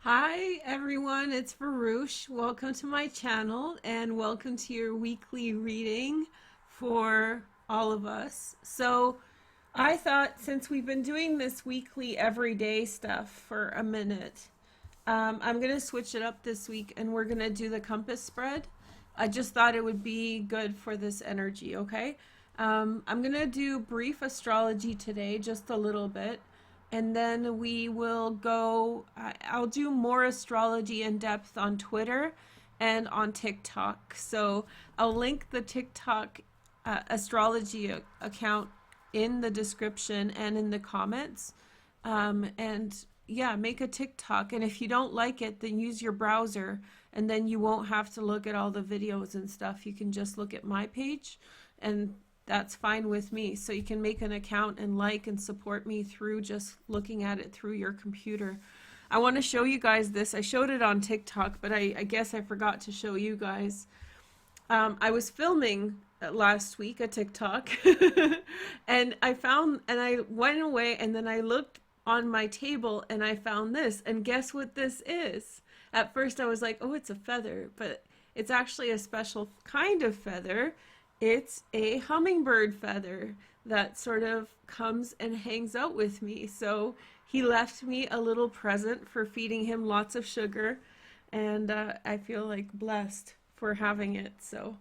Hi everyone, it's Veroosh. Welcome to my channel and welcome to your weekly reading for all of us. So I thought since we've been doing this weekly everyday stuff for a minute, I'm going to switch it up this week and we're going to do the compass spread. I just thought it would be good for this energy, okay? I'm going to do brief astrology today, just a little bit. And then we will go, I'll do more astrology in depth on Twitter and on TikTok. So I'll link the TikTok astrology account in the description and in the comments. And yeah, make a TikTok. And if you don't like it, then use your browser and then you won't have to look at all the videos and stuff. You can just look at my page and that's fine with me. So you can make an account and like and support me through just looking at it through your computer. I want to show you guys this. I showed it on TikTok, but I guess I forgot to show you guys. I was filming last week a TikTok and I went away and then I looked on my table and I found this, and guess what this is? At first I was like, oh, it's a feather, but it's actually a special kind of feather. It's a hummingbird feather that sort of comes and hangs out with me. So he left me a little present for feeding him lots of sugar, and I feel like blessed for having it. So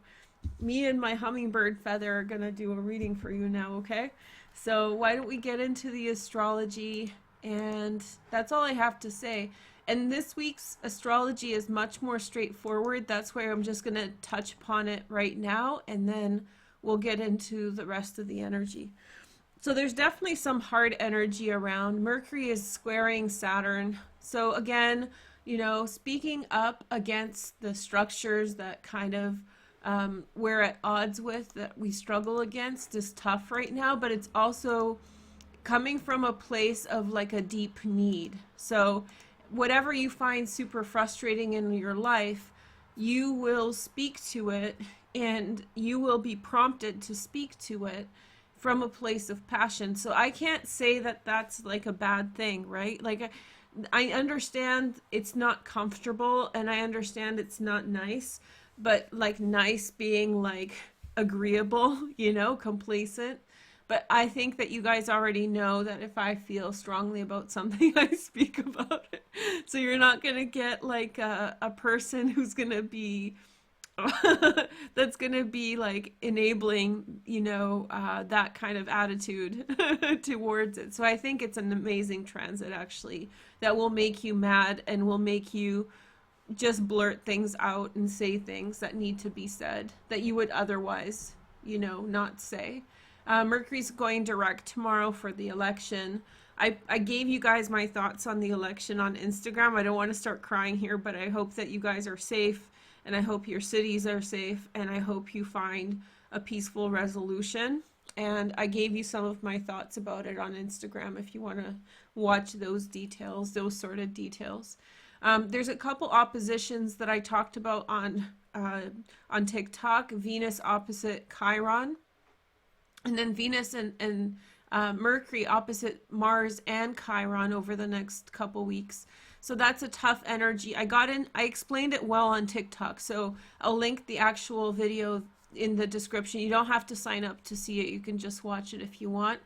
me and my hummingbird feather are gonna do a reading for you now, okay? So why don't we get into the astrology, and that's all I have to say. And this week's astrology is much more straightforward. That's why I'm just going to touch upon it right now, and then we'll get into the rest of the energy. So there's definitely some hard energy around. Mercury is squaring Saturn. So again, you know, speaking up against the structures that kind of we're at odds with, that we struggle against, is tough right now, but it's also coming from a place of like a deep need. So whatever you find super frustrating in your life, you will speak to it and you will be prompted to speak to it from a place of passion. So I can't say that that's like a bad thing, right? Like I understand it's not comfortable and I understand it's not nice, but like nice being like agreeable, you know, complacent. But I think that you guys already know that if I feel strongly about something, I speak about it. So you're not going to get like a person who's going to be, that's going to be like enabling, you know, that kind of attitude towards it. So I think it's an amazing transit actually that will make you mad and will make you just blurt things out and say things that need to be said that you would otherwise, you know, not say. Mercury's going direct tomorrow for the election. I gave you guys my thoughts on the election on Instagram. I don't want to start crying here, but I hope that you guys are safe, and I hope your cities are safe, and I hope you find a peaceful resolution. And I gave you some of my thoughts about it on Instagram if you want to watch those details, those sort of details. There's a couple oppositions that I talked about on TikTok. Venus opposite Chiron. And then Venus and Mercury opposite Mars and Chiron over the next couple weeks. So that's a tough energy. I explained it well on TikTok, so I'll link the actual video in the description. You don't have to sign up to see it. You can just watch it if you want.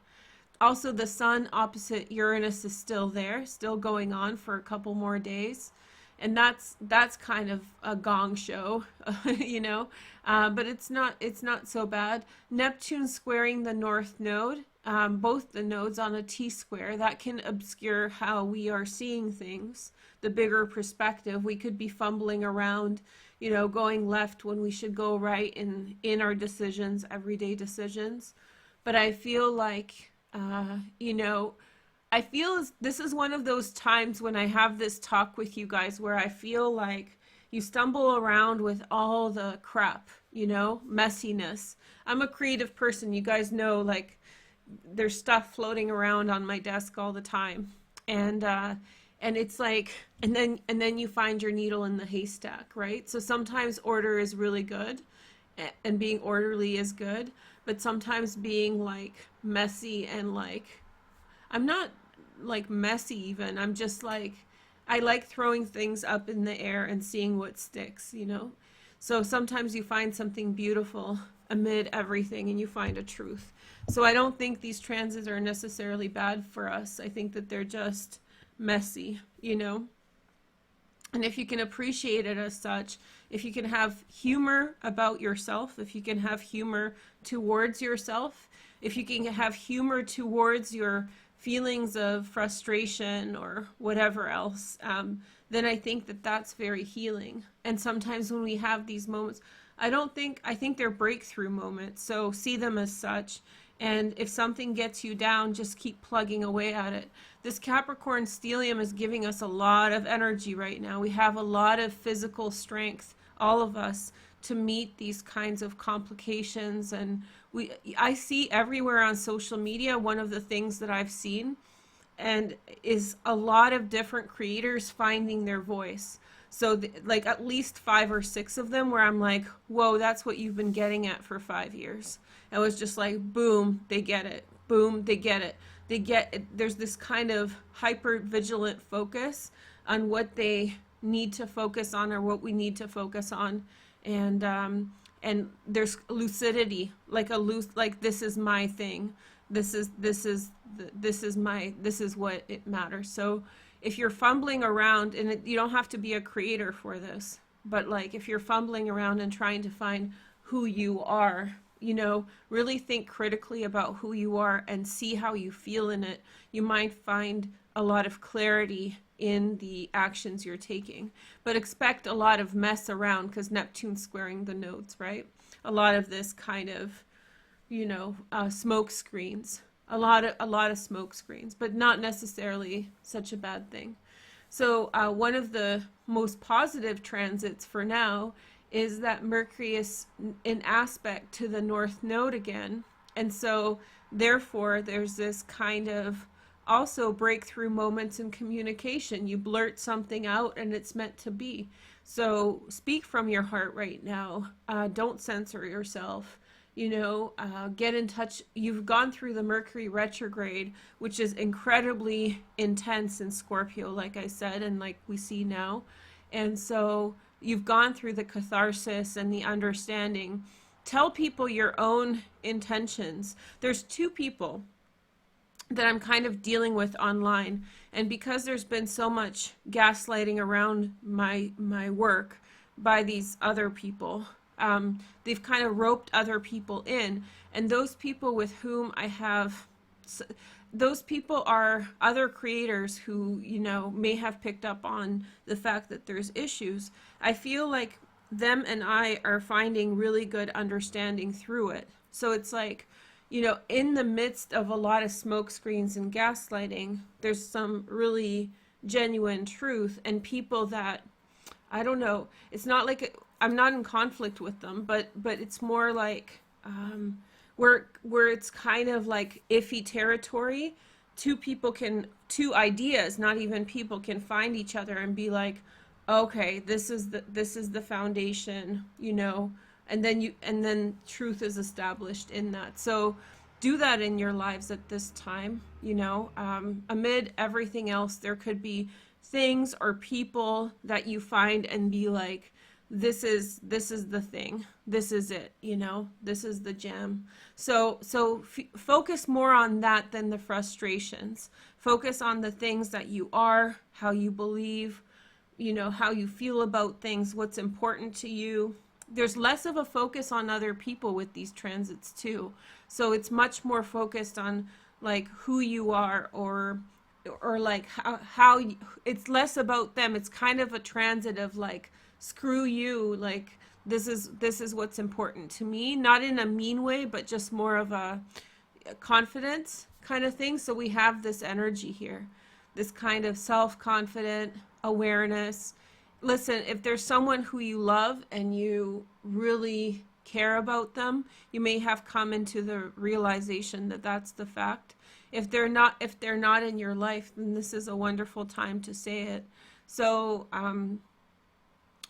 Also, the Sun opposite Uranus is still there, still going on for a couple more days. And that's kind of a gong show, you know, but it's not so bad. Neptune squaring the North Node, both the nodes on a T-square, that can obscure how we are seeing things, the bigger perspective. We could be fumbling around, you know, going left when we should go right in our decisions, everyday decisions. But I feel like, you know, I feel this is one of those times when I have this talk with you guys where I feel like you stumble around with all the crap, you know, messiness. I'm a creative person. You guys know, like, there's stuff floating around on my desk all the time. And it's like, and then you find your needle in the haystack, right? So sometimes order is really good and being orderly is good, but sometimes being like messy and like, I'm not like messy even, I'm just like I like throwing things up in the air and seeing what sticks, you know? So sometimes you find something beautiful amid everything and you find a truth. So I don't think these transits are necessarily bad for us. I think that they're just messy, you know? And if you can appreciate it as such, if you can have humor about yourself, if you can have humor towards yourself, if you can have humor towards your feelings of frustration or whatever else, then I think that that's very healing. And sometimes when we have these moments, I think they're breakthrough moments. So see them as such. And if something gets you down, just keep plugging away at it. This Capricorn stellium is giving us a lot of energy right now. We have a lot of physical strength, all of us, to meet these kinds of complications. And I see everywhere on social media, one of the things that I've seen and is a lot of different creators finding their voice. So like at least 5 or 6 of them where I'm like, whoa, that's what you've been getting at for 5 years. It was just like, boom, they get it. Boom, they get it. They get it. There's this kind of hyper vigilant focus on what they need to focus on or what we need to focus on. And there's lucidity, like this is my thing. This is what it matters. So if you're fumbling around, and you don't have to be a creator for this, but like if you're fumbling around and trying to find who you are, you know, really think critically about who you are and see how you feel in it. You might find a lot of clarity in the actions you're taking, but expect a lot of mess around because Neptune's squaring the nodes, right? A lot of this kind of, you know, smoke screens, a lot of smoke screens, but not necessarily such a bad thing. So one of the most positive transits for now is that Mercury is in aspect to the North Node again. And so therefore there's this kind of also breakthrough moments in communication. You blurt something out and it's meant to be. So speak from your heart right now. Don't censor yourself. You know, get in touch. You've gone through the Mercury retrograde, which is incredibly intense in Scorpio, like I said, and like we see now. And so you've gone through the catharsis and the understanding. Tell people your own intentions. There's 2 people that I'm kind of dealing with online, and because there's been so much gaslighting around my work by these other people, they've kind of roped other people in, and those people with whom I have, those people are other creators who, you know, may have picked up on the fact that there's issues. I feel like them and I are finding really good understanding through it. So it's like, you know, in the midst of a lot of smoke screens and gaslighting, there's some really genuine truth, and people that, I don't know, it's not like I'm not in conflict with them, but it's more like where it's kind of like iffy territory. 2 ideas, not even people, can find each other and be like, okay, this is the foundation, you know, and then truth is established in that. So do that in your lives at this time, you know. Amid everything else, there could be things or people that you find and be like, this is the thing, this is it, you know, this is the gem. So focus more on that than the frustrations. Focus on the things that you are, how you believe, you know, how you feel about things, what's important to you. There's less of a focus on other people with these transits too. So it's much more focused on like who you are, or like how you, it's less about them. It's kind of a transit of like, screw you, like this is what's important to me, not in a mean way, but just more of a confidence kind of thing. So we have this energy here, this kind of self-confident awareness. Listen, if there's someone who you love and you really care about them, you may have come into the realization that that's the fact. If they're not in your life, then this is a wonderful time to say it. So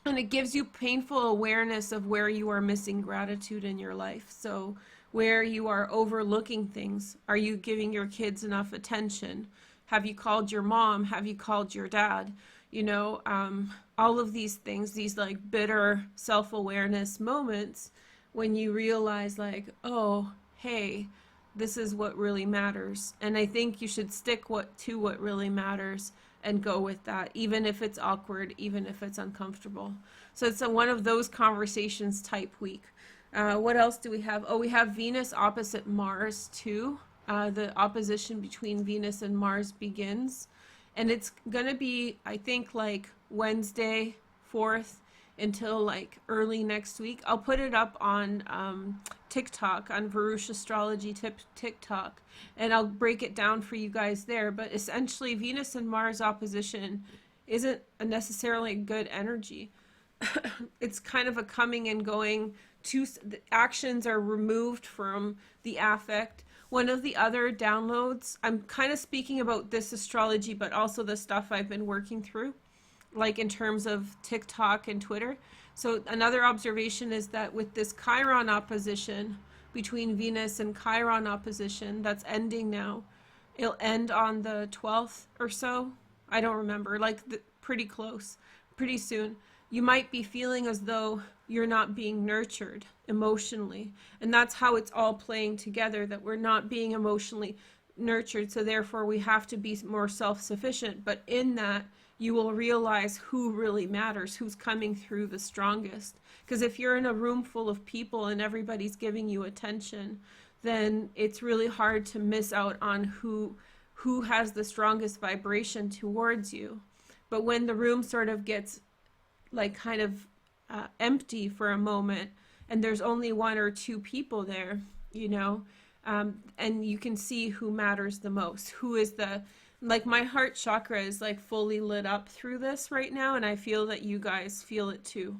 and it gives you painful awareness of where you are missing gratitude in your life. So where you are overlooking things. Are you giving your kids enough attention? Have you called your mom? Have you called your dad? you know, all of these things, these like bitter self-awareness moments when you realize like, oh, hey, this is what really matters. And I think you should stick to what really matters and go with that, even if it's awkward, even if it's uncomfortable. So it's one of those conversations type week. What else do we have? Oh, we have Venus opposite Mars too. The opposition between Venus and Mars begins. And it's going to be, I think, like Wednesday, 4th, until like early next week. I'll put it up on TikTok, on Veroosh Astrology TikTok, and I'll break it down for you guys there. But essentially, Venus and Mars opposition isn't necessarily good energy. It's kind of a coming and going. The actions are removed from the affect. One of the other downloads, I'm kind of speaking about this astrology, but also the stuff I've been working through, like in terms of TikTok and Twitter. So another observation is that with this Chiron opposition between Venus and Chiron opposition that's ending now, it'll end on the 12th or so. I don't remember, like pretty close, pretty soon. You might be feeling as though you're not being nurtured emotionally. And that's how it's all playing together, that we're not being emotionally nurtured. So therefore we have to be more self-sufficient. But in that, you will realize who really matters, who's coming through the strongest. Because if you're in a room full of people and everybody's giving you attention, then it's really hard to miss out on who has the strongest vibration towards you. But when the room sort of gets like kind of empty for a moment and there's only one or two people there, you know, and you can see who matters the most, who is the, like my heart chakra is like fully lit up through this right now, and I feel that you guys feel it too.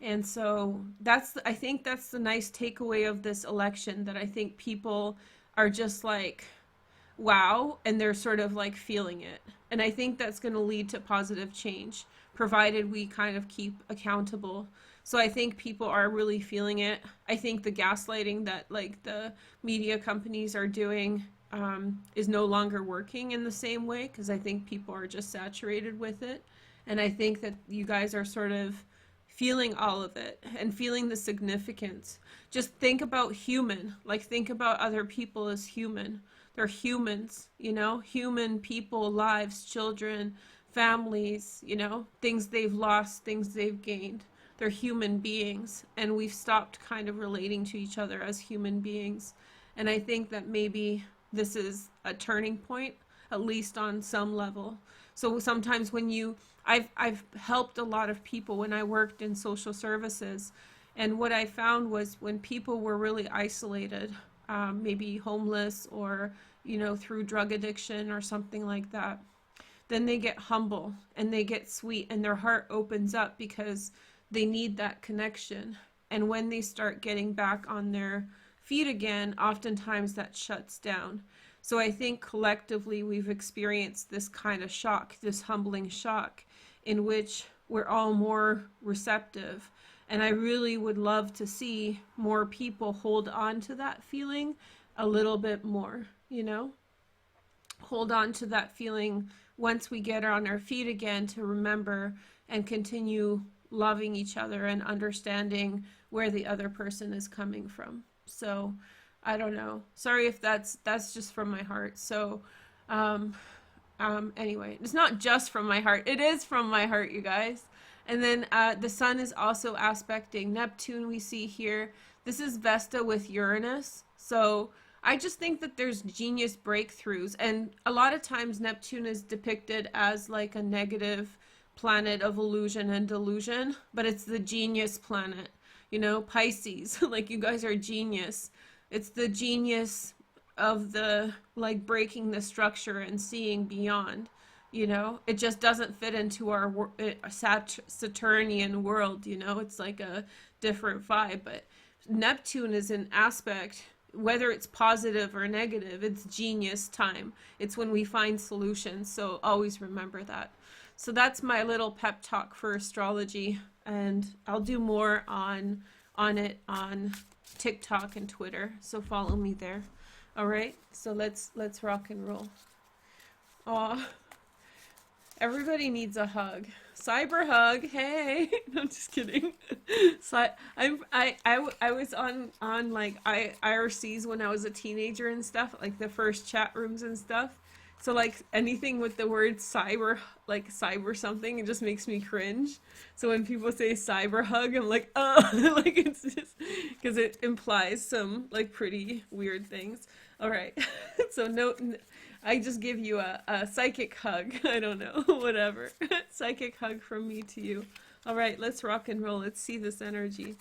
And so I think that's the nice takeaway of this election, that I think people are just like, wow, and they're sort of like feeling it. And I think that's going to lead to positive change, provided we kind of keep accountable. So I think people are really feeling it. I think the gaslighting that like the media companies are doing is no longer working in the same way, because I think people are just saturated with it. And I think that you guys are sort of feeling all of it and feeling the significance. Just think about human, like think about other people as human. They're humans, you know, human people, lives, children, families, you know, things they've lost, things they've gained. They're human beings, and we've stopped kind of relating to each other as human beings. And I think that maybe this is a turning point, at least on some level. So sometimes when I've helped a lot of people when I worked in social services, and what I found was when people were really isolated, maybe homeless or, you know, through drug addiction or something like that, then they get humble and they get sweet and their heart opens up because they need that connection. And when they start getting back on their feet again, oftentimes that shuts down. So I think collectively we've experienced this kind of shock, this humbling shock, in which we're all more receptive. And I really would love to see more people hold on to that feeling a little bit more, you know? Hold on to that feeling once we get on our feet again, to remember and continue loving each other and understanding where the other person is coming from. So I don't know. Sorry if that's just from my heart. So anyway, it's not just from my heart. It is from my heart, you guys. And then the sun is also aspecting Neptune, we see here. This is Vesta with Uranus. So I just think that there's genius breakthroughs. And a lot of times Neptune is depicted as like a negative planet of illusion and delusion, but it's the genius planet. You know, Pisces, like you guys are genius. It's the genius of the, like, breaking the structure and seeing beyond, you know. It just doesn't fit into our Saturnian world, you know. It's like a different vibe. But Neptune is an aspect, whether it's positive or negative, it's genius time. It's when we find solutions. So always remember that. So that's my little pep talk for astrology, and I'll do more on it on TikTok and Twitter. So follow me there. All right. So let's rock and roll. Aw. Everybody needs a hug. Cyber hug. Hey. No, I'm just kidding. So I was on like IRCs when I was a teenager and stuff, like the first chat rooms and stuff. So like anything with the word cyber, like cyber something, it just makes me cringe. So when people say cyber hug, I'm like, like it's just because it implies some like pretty weird things. All right. So no, I just give you a psychic hug. I don't know, whatever. Psychic hug from me to you. All right, let's rock and roll. Let's see this energy.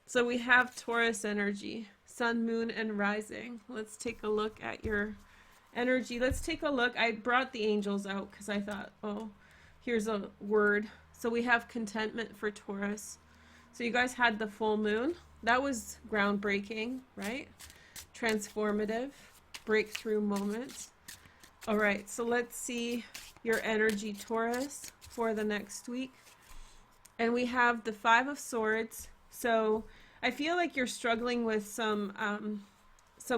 So we have Taurus energy, sun, moon, and rising. Let's take a look at your energy. Let's take a look. I brought the angels out because I thought, oh, here's a word. So we have contentment for Taurus. So you guys had the full moon. That was groundbreaking, right? Transformative, breakthrough moments. All right, so let's see your energy, Taurus, for the next week. And we have the Five of Swords. So I feel like you're struggling with some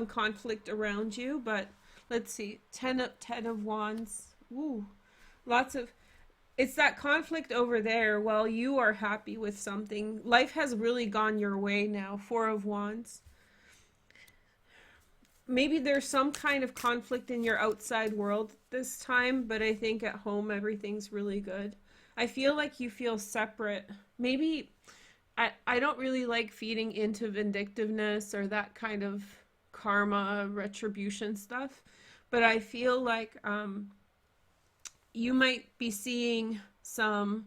conflict around you, but let's see, Ten of Wands. Ooh, lots of, it's that conflict over there while you are happy with something. Life has really gone your way now. Four of Wands. Maybe there's some kind of conflict in your outside world this time, but I think at home everything's really good. I feel like you feel separate. Maybe I don't really like feeding into vindictiveness or that kind of karma, retribution stuff, but I feel like you might be seeing some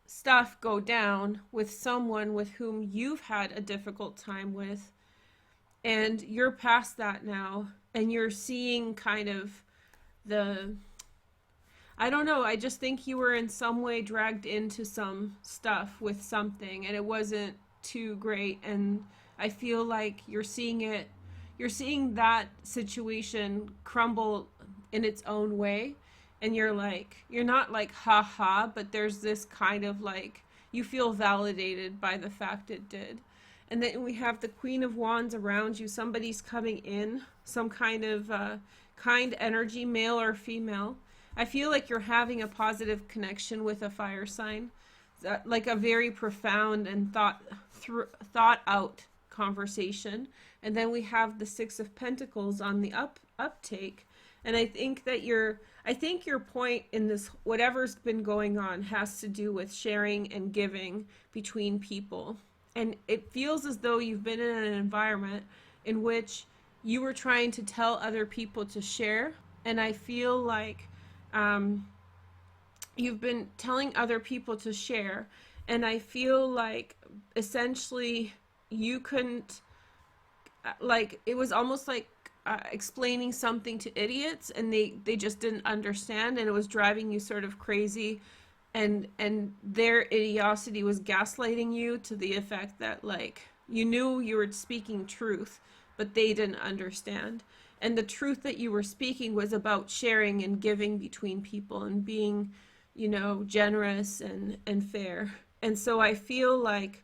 stuff go down with someone with whom you've had a difficult time with. And you're past that now, and you're seeing kind of I don't know, I just think you were in some way dragged into some stuff with something, and it wasn't too great, and I feel like you're seeing that situation crumble in its own way, and you're not like, ha, but there's this kind of like, you feel validated by the fact it did. And then we have the Queen of Wands around you. Somebody's coming in, some kind of kind energy, male or female. I feel like you're having a positive connection with a fire sign, like a very profound and thought out conversation. And then we have the Six of Pentacles on the uptake. And I think that your point in this, whatever's been going on, has to do with sharing and giving between people. And it feels as though you've been in an environment in which you were trying to tell other people to share. And I feel like you've been telling other people to share. And I feel like essentially you couldn't, like, it was almost like explaining something to idiots, and they just didn't understand, and it was driving you sort of crazy. And their idiocy was gaslighting you to the effect that, like, you knew you were speaking truth, but they didn't understand. And the truth that you were speaking was about sharing and giving between people and being, you know, generous and fair. And so I feel like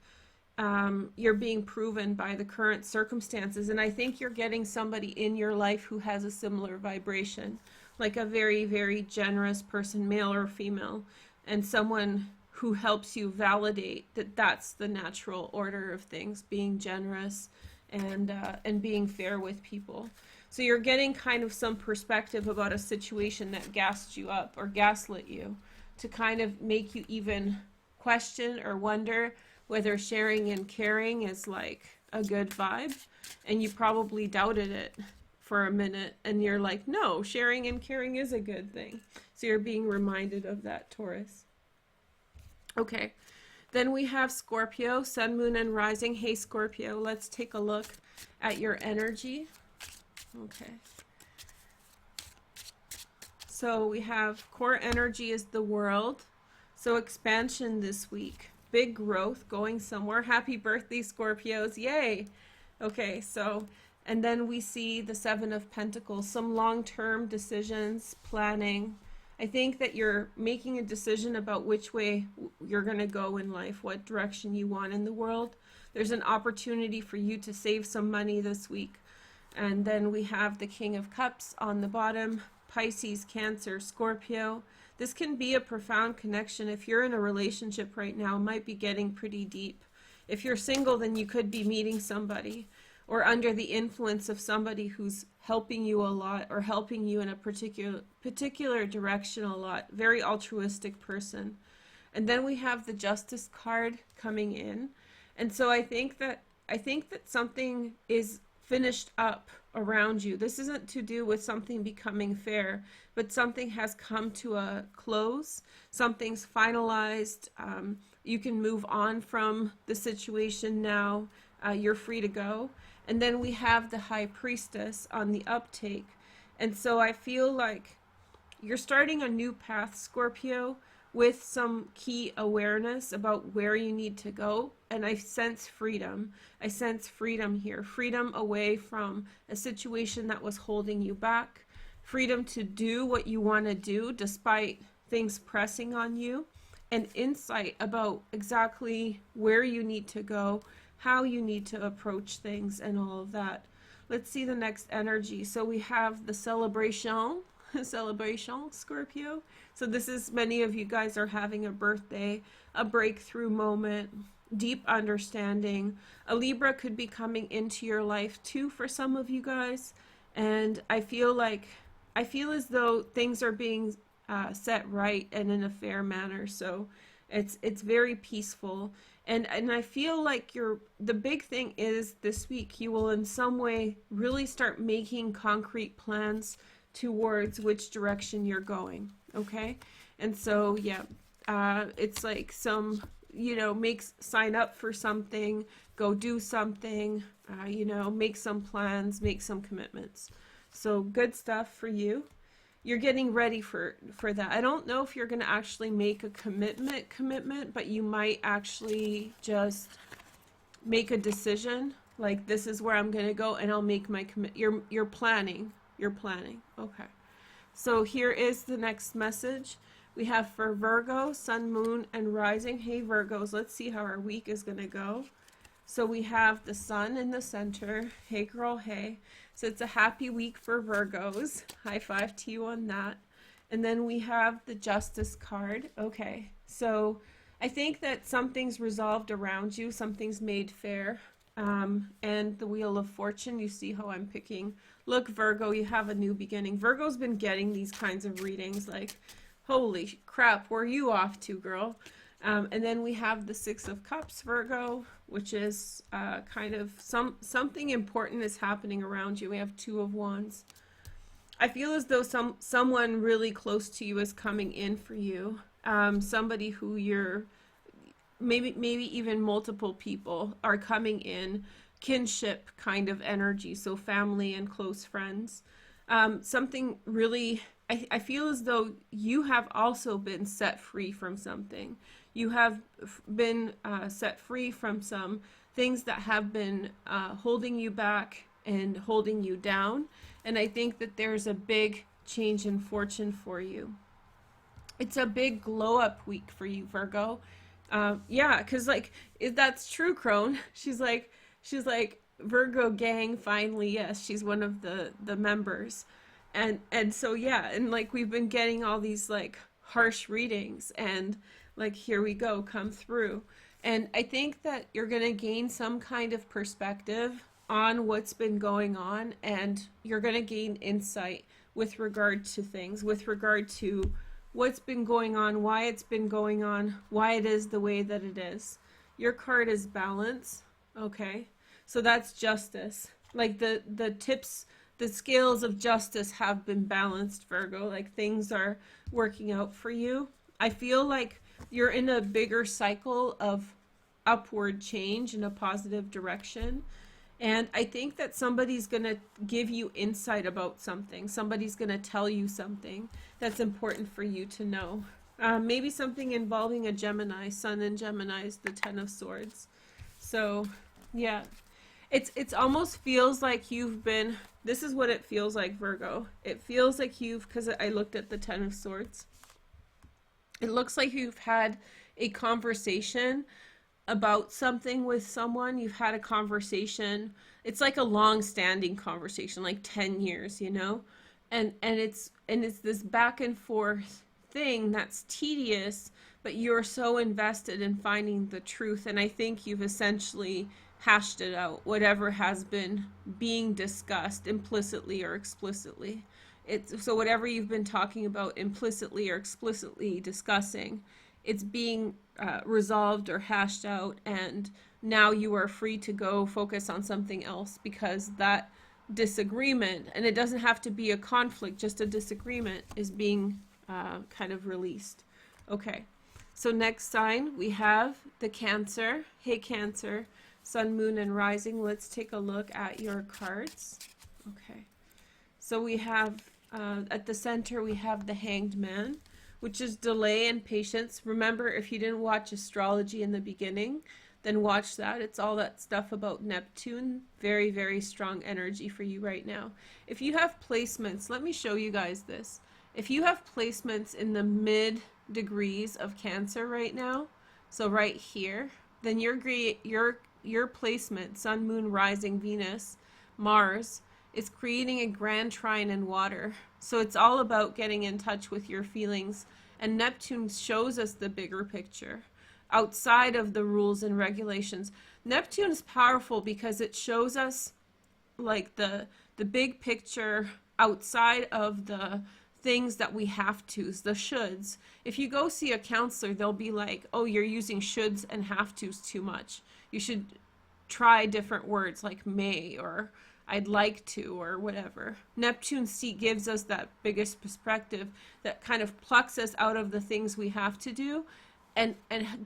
you're being proven by the current circumstances. And I think you're getting somebody in your life who has a similar vibration, like a very, very generous person, male or female, and someone who helps you validate that that's the natural order of things, being generous and being fair with people. So you're getting kind of some perspective about a situation that gassed you up or gaslit you, to kind of make you even question or wonder whether sharing and caring is like a good vibe. And you probably doubted it for a minute, and you're like, no, sharing and caring is a good thing. So you're being reminded of that, Taurus. Okay, then we have Scorpio, sun, moon, and rising. Hey, Scorpio, let's take a look at your energy. Okay. So we have core energy is the world. So expansion this week. Big growth, going somewhere. Happy birthday, Scorpios. Yay. Okay, so, and then we see the Seven of Pentacles, some long-term decisions, planning. I think that you're making a decision about which way you're going to go in life, what direction you want in the world. There's an opportunity for you to save some money this week. And then we have the King of Cups on the bottom. Pisces, Cancer, Scorpio. This can be a profound connection. If you're in a relationship right now, it might be getting pretty deep. If you're single, then you could be meeting somebody or under the influence of somebody who's helping you a lot or helping you in a particular direction a lot. Very altruistic person. And then we have the Justice card coming in. And so I think that something is finished up around you. This isn't to do with something becoming fair, but something has come to a close. Something's finalized. You can move on from the situation now. You're free to go. And then we have the High Priestess on the uptake. And so I feel like you're starting a new path, Scorpio, with some key awareness about where you need to go. And I sense freedom. I sense freedom here. Freedom away from a situation that was holding you back. Freedom to do what you want to do despite things pressing on you. And insight about exactly where you need to go, how you need to approach things, and all of that. Let's see the next energy. So we have the celebration, Scorpio. So this is, many of you guys are having a birthday, a breakthrough moment, deep understanding. A Libra could be coming into your life too for some of you guys. And I feel as though things are being set right and in a fair manner. So it's very peaceful. And I feel like the big thing is this week you will in some way really start making concrete plans towards which direction you're going. Okay. And so, yeah, it's like some, sign up for something, go do something, make some plans, make some commitments. So good stuff for you. You're getting ready for that. I don't know if you're going to actually make a commitment, but you might actually just make a decision. Like, this is where I'm going to go and I'll make my You're planning. Okay. So here is the next message. We have for Virgo, Sun, Moon, and Rising. Hey, Virgos, let's see how our week is going to go. So we have the Sun in the center. Hey, girl, hey. So it's a happy week for Virgos. High five to you on that. And then we have the Justice card. Okay. So I think that something's resolved around you. Something's made fair. And the Wheel of Fortune, you see how I'm picking. Look, Virgo, you have a new beginning. Virgo's been getting these kinds of readings like, holy crap, where are you off to, girl? And then we have the Six of Cups, Virgo, which is kind of something important is happening around you. We have Two of Wands. I feel as though someone really close to you is coming in for you. Somebody who you're, maybe even multiple people are coming in. Kinship kind of energy, so family and close friends. Something really, I feel as though you have also been set free from something. You have been set free from some things that have been holding you back and holding you down. And I think that there's a big change in fortune for you. It's a big glow up week for you, Virgo. Yeah, because like, that's true, Crone. She's like, Virgo gang, finally, yes, she's one of the members. And so, yeah, and like, we've been getting all these like harsh readings, and like, here we go, come through. And I think that you're going to gain some kind of perspective on what's been going on, and you're going to gain insight with regard to things, with regard to what's been going on, why it's been going on, why it is the way that it is. Your card is balance. Okay. So that's justice. Like the tips, the scales of justice have been balanced, Virgo. Like, things are working out for you. I feel like you're in a bigger cycle of upward change in a positive direction. And I think that somebody's going to give you insight about something. Somebody's going to tell you something that's important for you to know. Maybe something involving a Gemini. Sun in Gemini is the Ten of Swords. So, yeah. It's almost feels like you've been, this is what it feels like, Virgo. It feels like because I looked at the Ten of Swords. It looks like you've had a conversation about something with someone. You've had a conversation. It's like a long-standing conversation, like 10 years, and and it's this back and forth thing that's tedious, but you're so invested in finding the truth. And I think you've essentially hashed it out, whatever has been being discussed implicitly or explicitly. So whatever you've been talking about implicitly or explicitly discussing, it's being resolved or hashed out, and now you are free to go focus on something else, because that disagreement, and it doesn't have to be a conflict, just a disagreement, is being kind of released. Okay, so next sign we have the Cancer. Hey Cancer, Sun, Moon, and Rising. Let's take a look at your cards. Okay, so we have at the center we have the Hanged Man, which is delay and patience. Remember, if you didn't watch Astrology in the beginning, then watch that. It's all that stuff about Neptune. Very, very strong energy for you right now. If you have placements, let me show you guys this. If you have placements in the mid degrees of Cancer right now, so right here, then your placement, Sun, Moon, Rising, Venus, Mars, is creating a grand trine in water. So it's all about getting in touch with your feelings. And Neptune shows us the bigger picture, outside of the rules and regulations. Neptune is powerful because it shows us like the big picture outside of the things that we have to's, the shoulds. If you go see a counselor, they'll be like, oh, you're using shoulds and have to's too much. You should try different words like may or I'd like to or whatever. Neptune gives us that biggest perspective that kind of plucks us out of the things we have to do and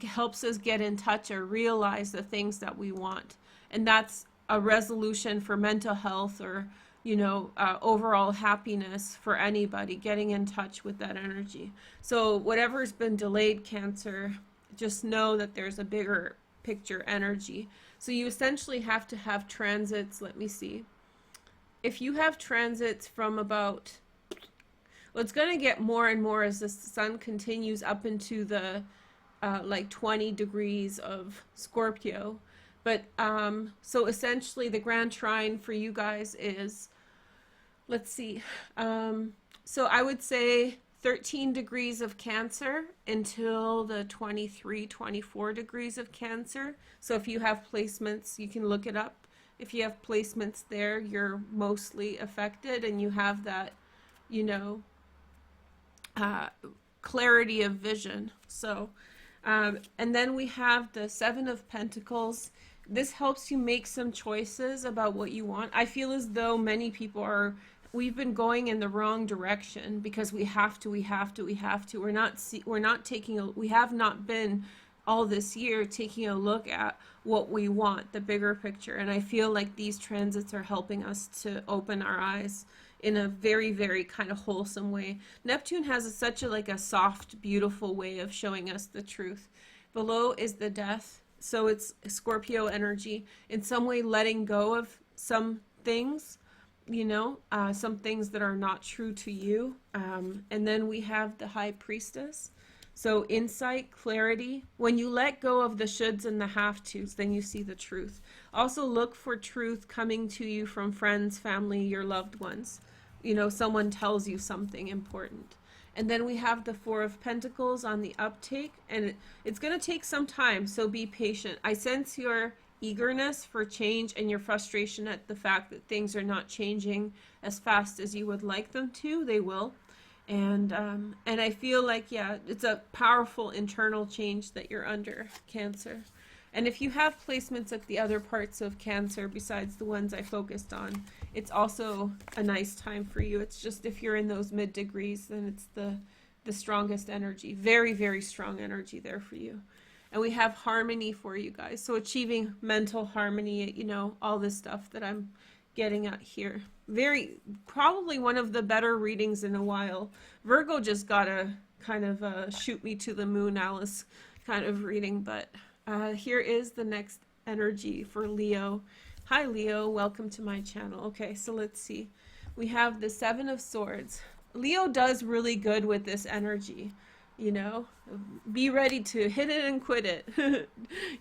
helps us get in touch or realize the things that we want. And that's a resolution for mental health or, you know, overall happiness for anybody, getting in touch with that energy. So whatever's been delayed, Cancer, just know that there's a bigger picture energy. So you essentially have to have transits. Let me see. If you have transits from about, well, it's going to get more and more as the sun continues up into the like 20 degrees of Scorpio. But so essentially the grand trine for you guys is, let's see, so I would say 13 degrees of Cancer until the 23, 24 degrees of Cancer. So if you have placements, you can look it up. If you have placements there, you're mostly affected, and you have that, you know, clarity of vision. So, and then we have the Seven of Pentacles. This helps you make some choices about what you want. I feel as though many people we've been going in the wrong direction because we have to. We have not been all this year taking a look at what we want, the bigger picture. And I feel like these transits are helping us to open our eyes in a very, very kind of wholesome way. Neptune has such a soft, beautiful way of showing us the truth. Below is the Death. So it's Scorpio energy, in some way letting go of some things, you know, some things that are not true to you. And then we have the High Priestess. So insight, clarity. When you let go of the shoulds and the have tos, then you see the truth. Also look for truth coming to you from friends, family, your loved ones. You know, someone tells you something important. And then we have the Four of Pentacles on the uptake, and it's going to take some time, so be patient. I sense your eagerness for change and your frustration at the fact that things are not changing as fast as you would like them to. They will. And I feel like, yeah, it's a powerful internal change that you're under, Cancer. And if you have placements at the other parts of Cancer besides the ones I focused on, it's also a nice time for you. It's just if you're in those mid degrees, then it's the strongest energy. Very, very strong energy there for you. And we have harmony for you guys. So achieving mental harmony, you know, all this stuff that I'm getting at here. Probably one of the better readings in a while. Virgo just got a kind of shoot me to the moon, Alice kind of reading, but here is the next energy for Leo. Hi Leo, welcome to my channel. Okay, so let's see. We have the Seven of Swords. Leo does really good with this energy, you know. Be ready to hit it and quit it.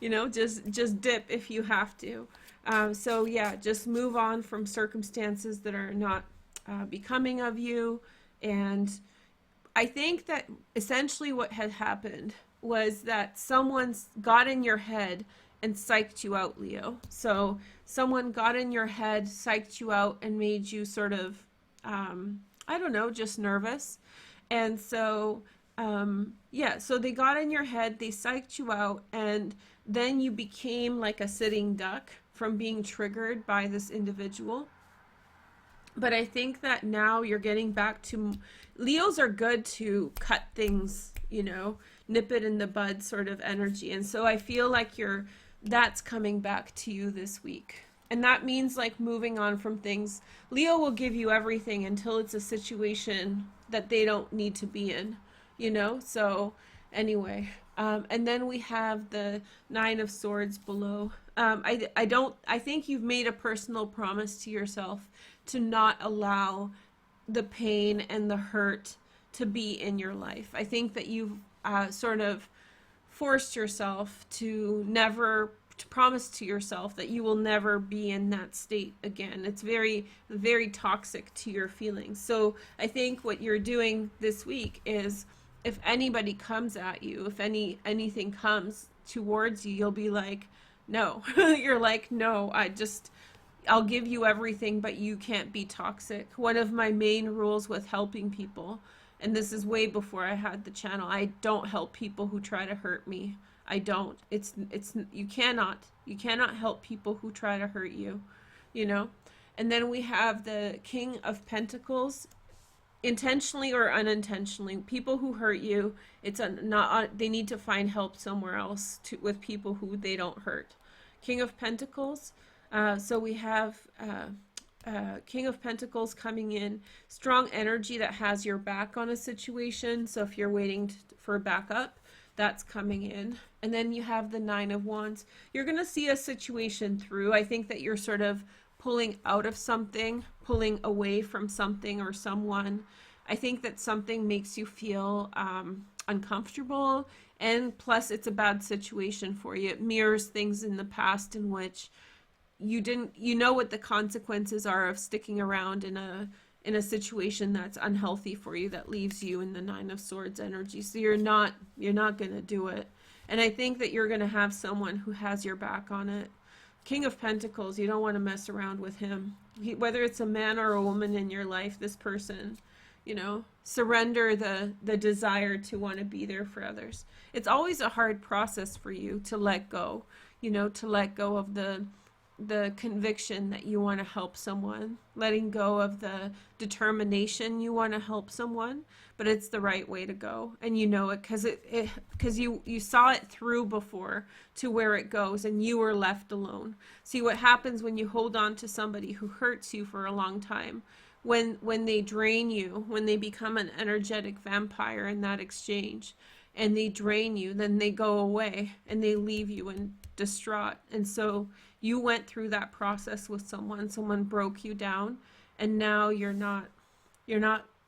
You know, just dip if you have to. So yeah, just move on from circumstances that are not becoming of you, And I think that essentially what had happened was that someone's got in your head and psyched you out, Leo. So someone got in your head, psyched you out, and made you sort of, I don't know, just nervous. And so, yeah, so they got in your head, they psyched you out, and then you became like a sitting duck from being triggered by this individual. But I think that now you're getting back to, Leos are good to cut things, you know, nip it in the bud sort of energy. And so I feel like that's coming back to you this week. And that means like moving on from things. Leo will give you everything until it's a situation that they don't need to be in, you know? So anyway, and then we have the Nine of Swords below. I think you've made a personal promise to yourself to not allow the pain and the hurt to be in your life. I think that you've sort of forced yourself to promise to yourself that you will never be in that state again. It's very, very toxic to your feelings. So I think what you're doing this week is, if anybody comes at you, if anything comes towards you, you'll be like, no. You're like, no, I'll give you everything, but you can't be toxic. One of my main rules with helping people, and this is way before I had the channel, I don't help people who try to hurt me. I don't. You cannot help people who try to hurt you, you know? And then we have the King of Pentacles, intentionally or unintentionally. People who hurt you, they need to find help somewhere else with people who they don't hurt. King of Pentacles. So we have King of Pentacles coming in, strong energy that has your back on a situation. So if you're waiting for backup, that's coming in. And then you have the Nine of Wands. You're going to see a situation through. I think that you're sort of pulling out of something, pulling away from something or someone. I think that something makes you feel uncomfortable, and plus it's a bad situation for you. It mirrors things in the past in which you know what the consequences are of sticking around in a situation that's unhealthy for you, that leaves you in the Nine of Swords energy. So you're not going to do it. And I think that you're going to have someone who has your back on it. King of Pentacles, you don't want to mess around with him. Whether it's a man or a woman in your life, this person, you know, surrender the desire to want to be there for others. It's always a hard process for you to let go, you know, to let go of the conviction that you want to help someone, letting go of the determination you want to help someone, but it's the right way to go, and you know it because you saw it through before to where it goes, and you were left alone. See what happens when you hold on to somebody who hurts you for a long time, when they drain you, when they become an energetic vampire in that exchange, and they drain you, then they go away and they leave you in distraught. And so you went through that process with someone broke you down, and now you're not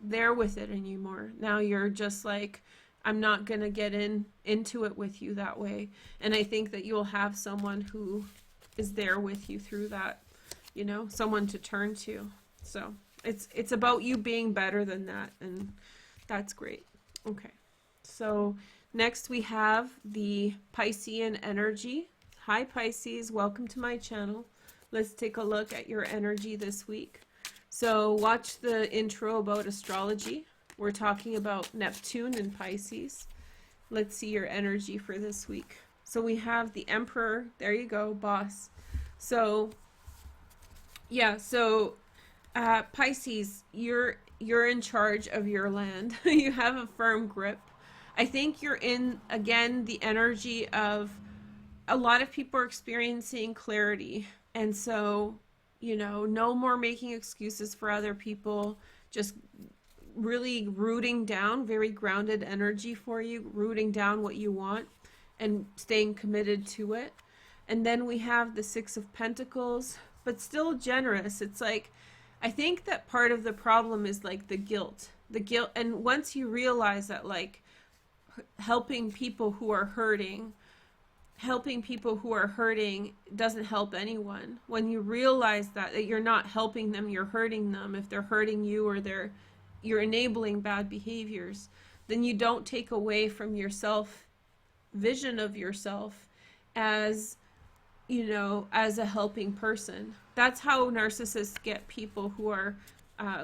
there with it anymore. Now you're just like, I'm not going to get into it with you that way. And I think that you'll have someone who is there with you through that, you know, someone to turn to. So it's about you being better than that, and that's great. Okay. So next we have the Piscean energy. Hi Pisces, welcome to my channel. Let's take a look at your energy this week. So watch the intro about astrology. We're talking about Neptune and Pisces. Let's see your energy for this week. So we have the Emperor. There you go, boss. So yeah, so Pisces, you're in charge of your land. You have a firm grip. I think you're in, again, the energy of a lot of people are experiencing clarity. And so, you know, no more making excuses for other people, just really rooting down, very grounded energy for you, rooting down what you want and staying committed to it. And then we have the Six of Pentacles, but still generous. It's like, I think that part of the problem is like the guilt. And once you realize that, like, helping people who are hurting doesn't help anyone. When you realize that you're not helping them, you're hurting them. If they're hurting you, or they're you're enabling bad behaviors, then you don't take away from yourself vision of yourself as, you know, as a helping person. That's how narcissists get people who are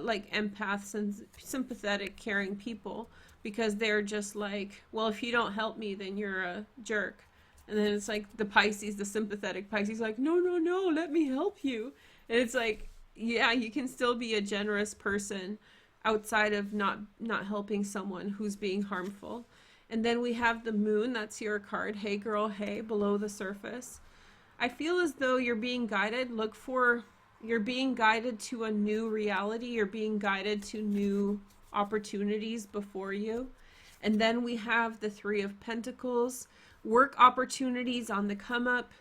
like empaths and sympathetic, caring people, because they're just like, well, if you don't help me, then you're a jerk. And then it's like the Pisces, the sympathetic Pisces, like, no, no, no, let me help you. And it's like, yeah, you can still be a generous person outside of not helping someone who's being harmful. And then we have the moon. That's your card. Hey girl, hey, below the surface. I feel as though you're being guided. You're being guided to a new reality. You're being guided to new opportunities before you. And then we have the Three of Pentacles. Work opportunities on the come up.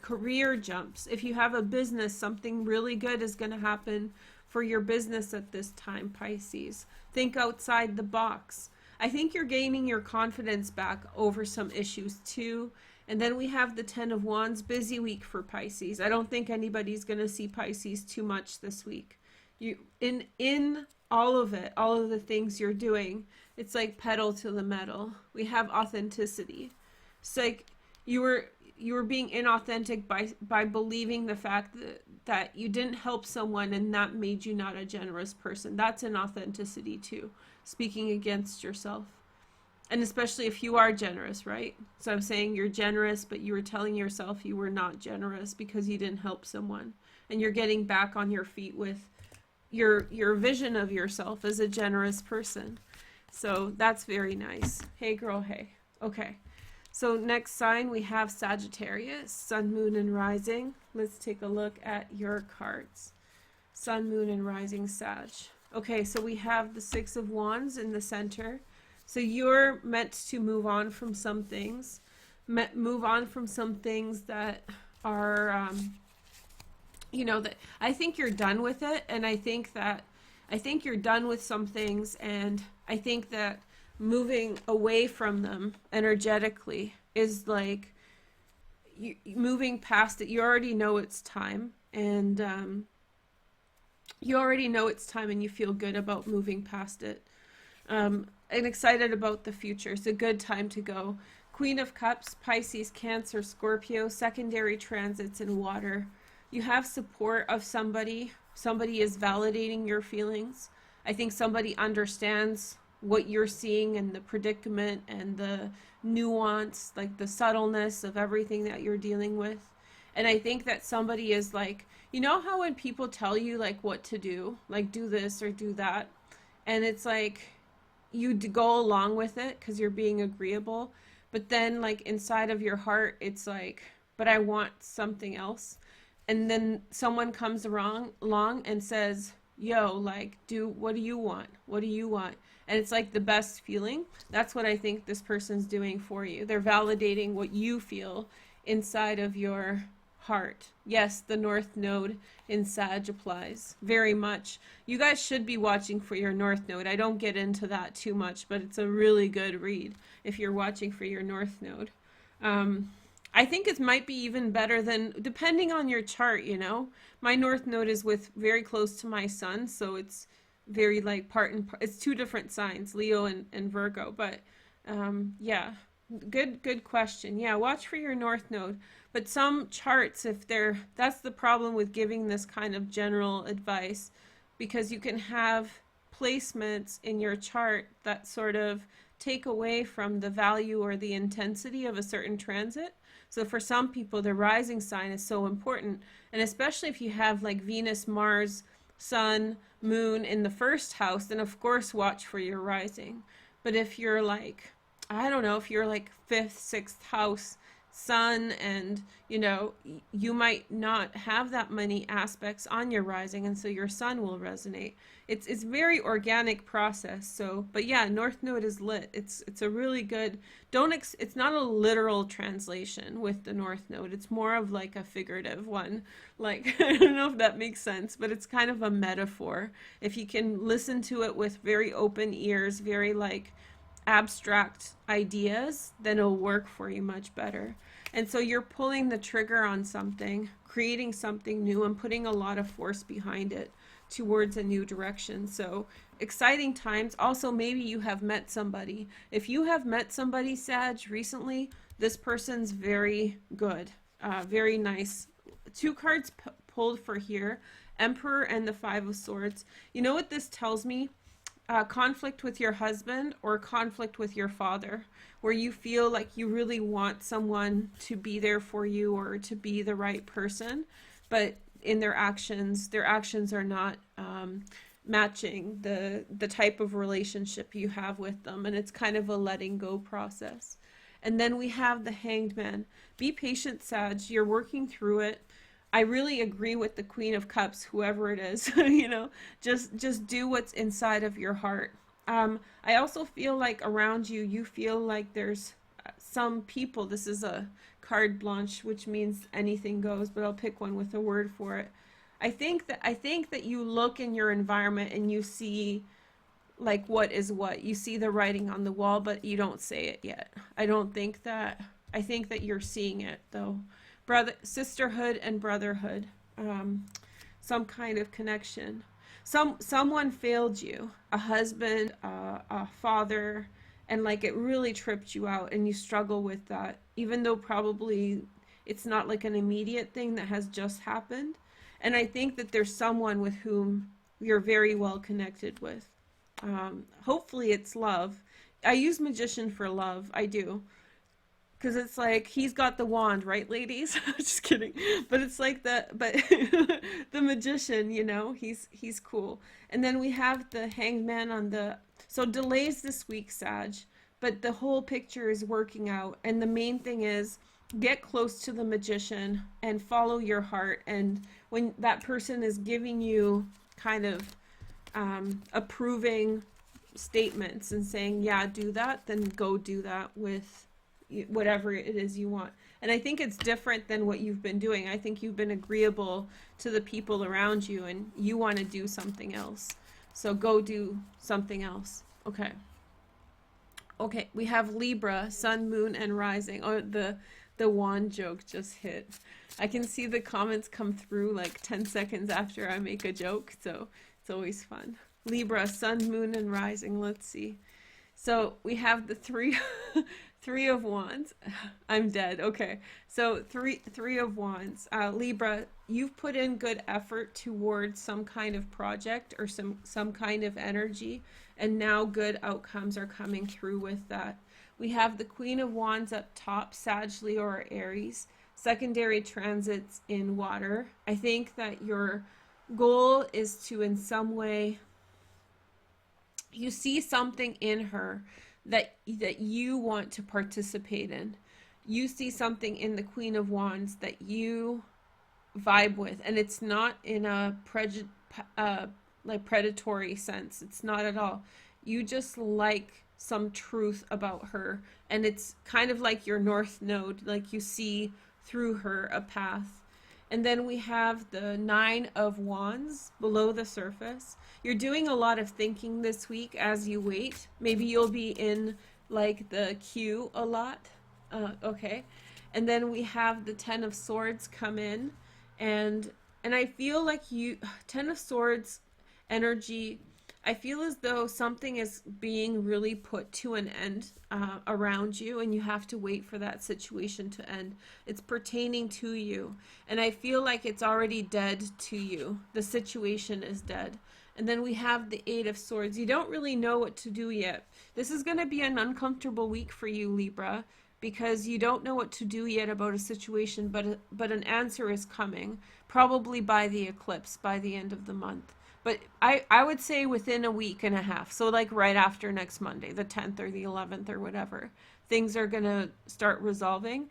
Career jumps. If you have a business, something really good is going to happen for your business at this time, Pisces. Think outside the box. I think you're gaining your confidence back over some issues too. And then we have the Ten of Wands. Busy week for Pisces. I don't think anybody's going to see Pisces too much this week. You in all of it, all of the things you're doing, it's like pedal to the metal. We have authenticity. It's like you were being inauthentic by believing the fact that you didn't help someone, and that made you not a generous person. That's inauthenticity too, speaking against yourself. And especially if you are generous, right? So I'm saying you're generous, but you were telling yourself you were not generous because you didn't help someone. And you're getting back on your feet with your vision of yourself as a generous person. So that's very nice. Hey girl, hey. Okay. So next sign we have Sagittarius, Sun, Moon, and Rising. Let's take a look at your cards. Sun, Moon, and Rising Sag. Okay, so we have the Six of Wands in the center. So you're meant to move on from some things. Move on from some things that are, you know, that I think you're done with it. And I think you're done with some things. And I think that moving away from them energetically is like moving past it. You already know it's time, and you already know it's time, and you feel good about moving past it, and excited about the future. It's a good time to go. Queen of Cups, Pisces, Cancer, Scorpio, secondary transits in water. You have support of somebody. Somebody is validating your feelings. I think somebody understands what you're seeing and the predicament and the nuance, like the subtleness of everything that you're dealing with. And I think that somebody is like, you know how when people tell you like what to do, like do this or do that, and it's like you go along with it because you're being agreeable, but then like inside of your heart it's like, but I want something else. And then someone comes along and says, yo, like, what do you want? What do you want? And it's like the best feeling. That's what I think this person's doing for you. They're validating what you feel inside of your heart. Yes, the North Node in Sag applies very much. You guys should be watching for your North Node. I don't get into that too much, but it's a really good read if you're watching for your North Node. I think it might be even better than, depending on your chart, you know. My North Node is very close to my Sun, so it's very like part and part. It's two different signs, Leo and Virgo. But yeah, good question. Yeah, watch for your North Node. But some charts, that's the problem with giving this kind of general advice, because you can have placements in your chart that sort of take away from the value or the intensity of a certain transit. So for some people, the rising sign is so important. And especially if you have like Venus, Mars, Sun, Moon in the first house, then of course watch for your rising. But if you're like, I don't know, if you're like 5th, 6th house Sun, and you know, you might not have that many aspects on your rising, and so your Sun will resonate. It's very organic process. So, but yeah, North Node is lit. It's a really good, it's not a literal translation with the North Node. It's more of like a figurative one. Like, I don't know if that makes sense, but it's kind of a metaphor. If you can listen to it with very open ears, very like abstract ideas, then it'll work for you much better. And so you're pulling the trigger on something, creating something new, and putting a lot of force behind it towards a new direction. So exciting times. Also, maybe you have met somebody. If you have met somebody, Sag, recently, this person's very good, very nice. Two cards pulled for here, Emperor and the Five of Swords. You know what this tells me? Conflict with your husband or conflict with your father, where you feel like you really want someone to be there for you or to be the right person, but in their actions are not matching the type of relationship you have with them, and it's kind of a letting go process. And then we have the Hanged Man. Be patient, Sag. You're working through it. I really agree with the Queen of Cups, whoever it is. You know, just do what's inside of your heart. I also feel like around you, you feel like there's some people. This is a carte blanche, which means anything goes, but I'll pick one with a word for it. I think that you look in your environment and you see like what is what. You see the writing on the wall, but you don't say it yet. I think that you're seeing it though. Sisterhood and brotherhood, some kind of connection. Someone failed you, a husband, a father, and like it really tripped you out, and you struggle with that, even though probably it's not like an immediate thing that has just happened. And I think that there's someone with whom you're very well connected with. Hopefully it's love. I use Magician for love. I do. Because it's like, he's got the wand, right, ladies? Just kidding. But it's like the Magician, you know, he's cool. And then we have the Hanged Man on the, so delays this week, Sag, but the whole picture is working out. And the main thing is, get close to the Magician and follow your heart. And when that person is giving you kind of approving statements and saying, yeah, do that, then go do that with whatever it is you want. And I think it's different than what you've been doing. I think you've been agreeable to the people around you and you want to do something else. So go do something else. Okay. Okay, we have Libra, Sun, Moon, and Rising. Oh, the wand joke just hit. I can see the comments come through like 10 seconds after I make a joke, so it's always fun. Libra, Sun, Moon, and Rising. Let's see. So we have the three of Wands. I'm dead. Okay. So three of Wands. Libra, you've put in good effort towards some kind of project or some kind of energy, and now good outcomes are coming through with that. We have the Queen of Wands up top, Sag, Leo, or Aries. Secondary transits in water. I think that your goal is to, in some way, you see something in her that you want to participate in. You see something in the Queen of Wands that you vibe with, and it's not in a like predatory sense. It's not at all. You just like some truth about her, and it's kind of like your North Node, like you see through her a path. And then we have the Nine of Wands below the surface. You're doing a lot of thinking this week as you wait. Maybe you'll be in like the queue a lot. Okay. And then we have the Ten of Swords come in, and I feel like you, Ten of Swords energy, I feel as though something is being really put to an end around you, and you have to wait for that situation to end. It's pertaining to you, and I feel like it's already dead to you. The situation is dead. And then we have the Eight of Swords. You don't really know what to do yet. This is going to be an uncomfortable week for you, Libra, because you don't know what to do yet about a situation, but an answer is coming, probably by the eclipse, by the end of the month. But I would say within a week and a half. So like right after next Monday, the 10th or the 11th or whatever, things are going to start resolving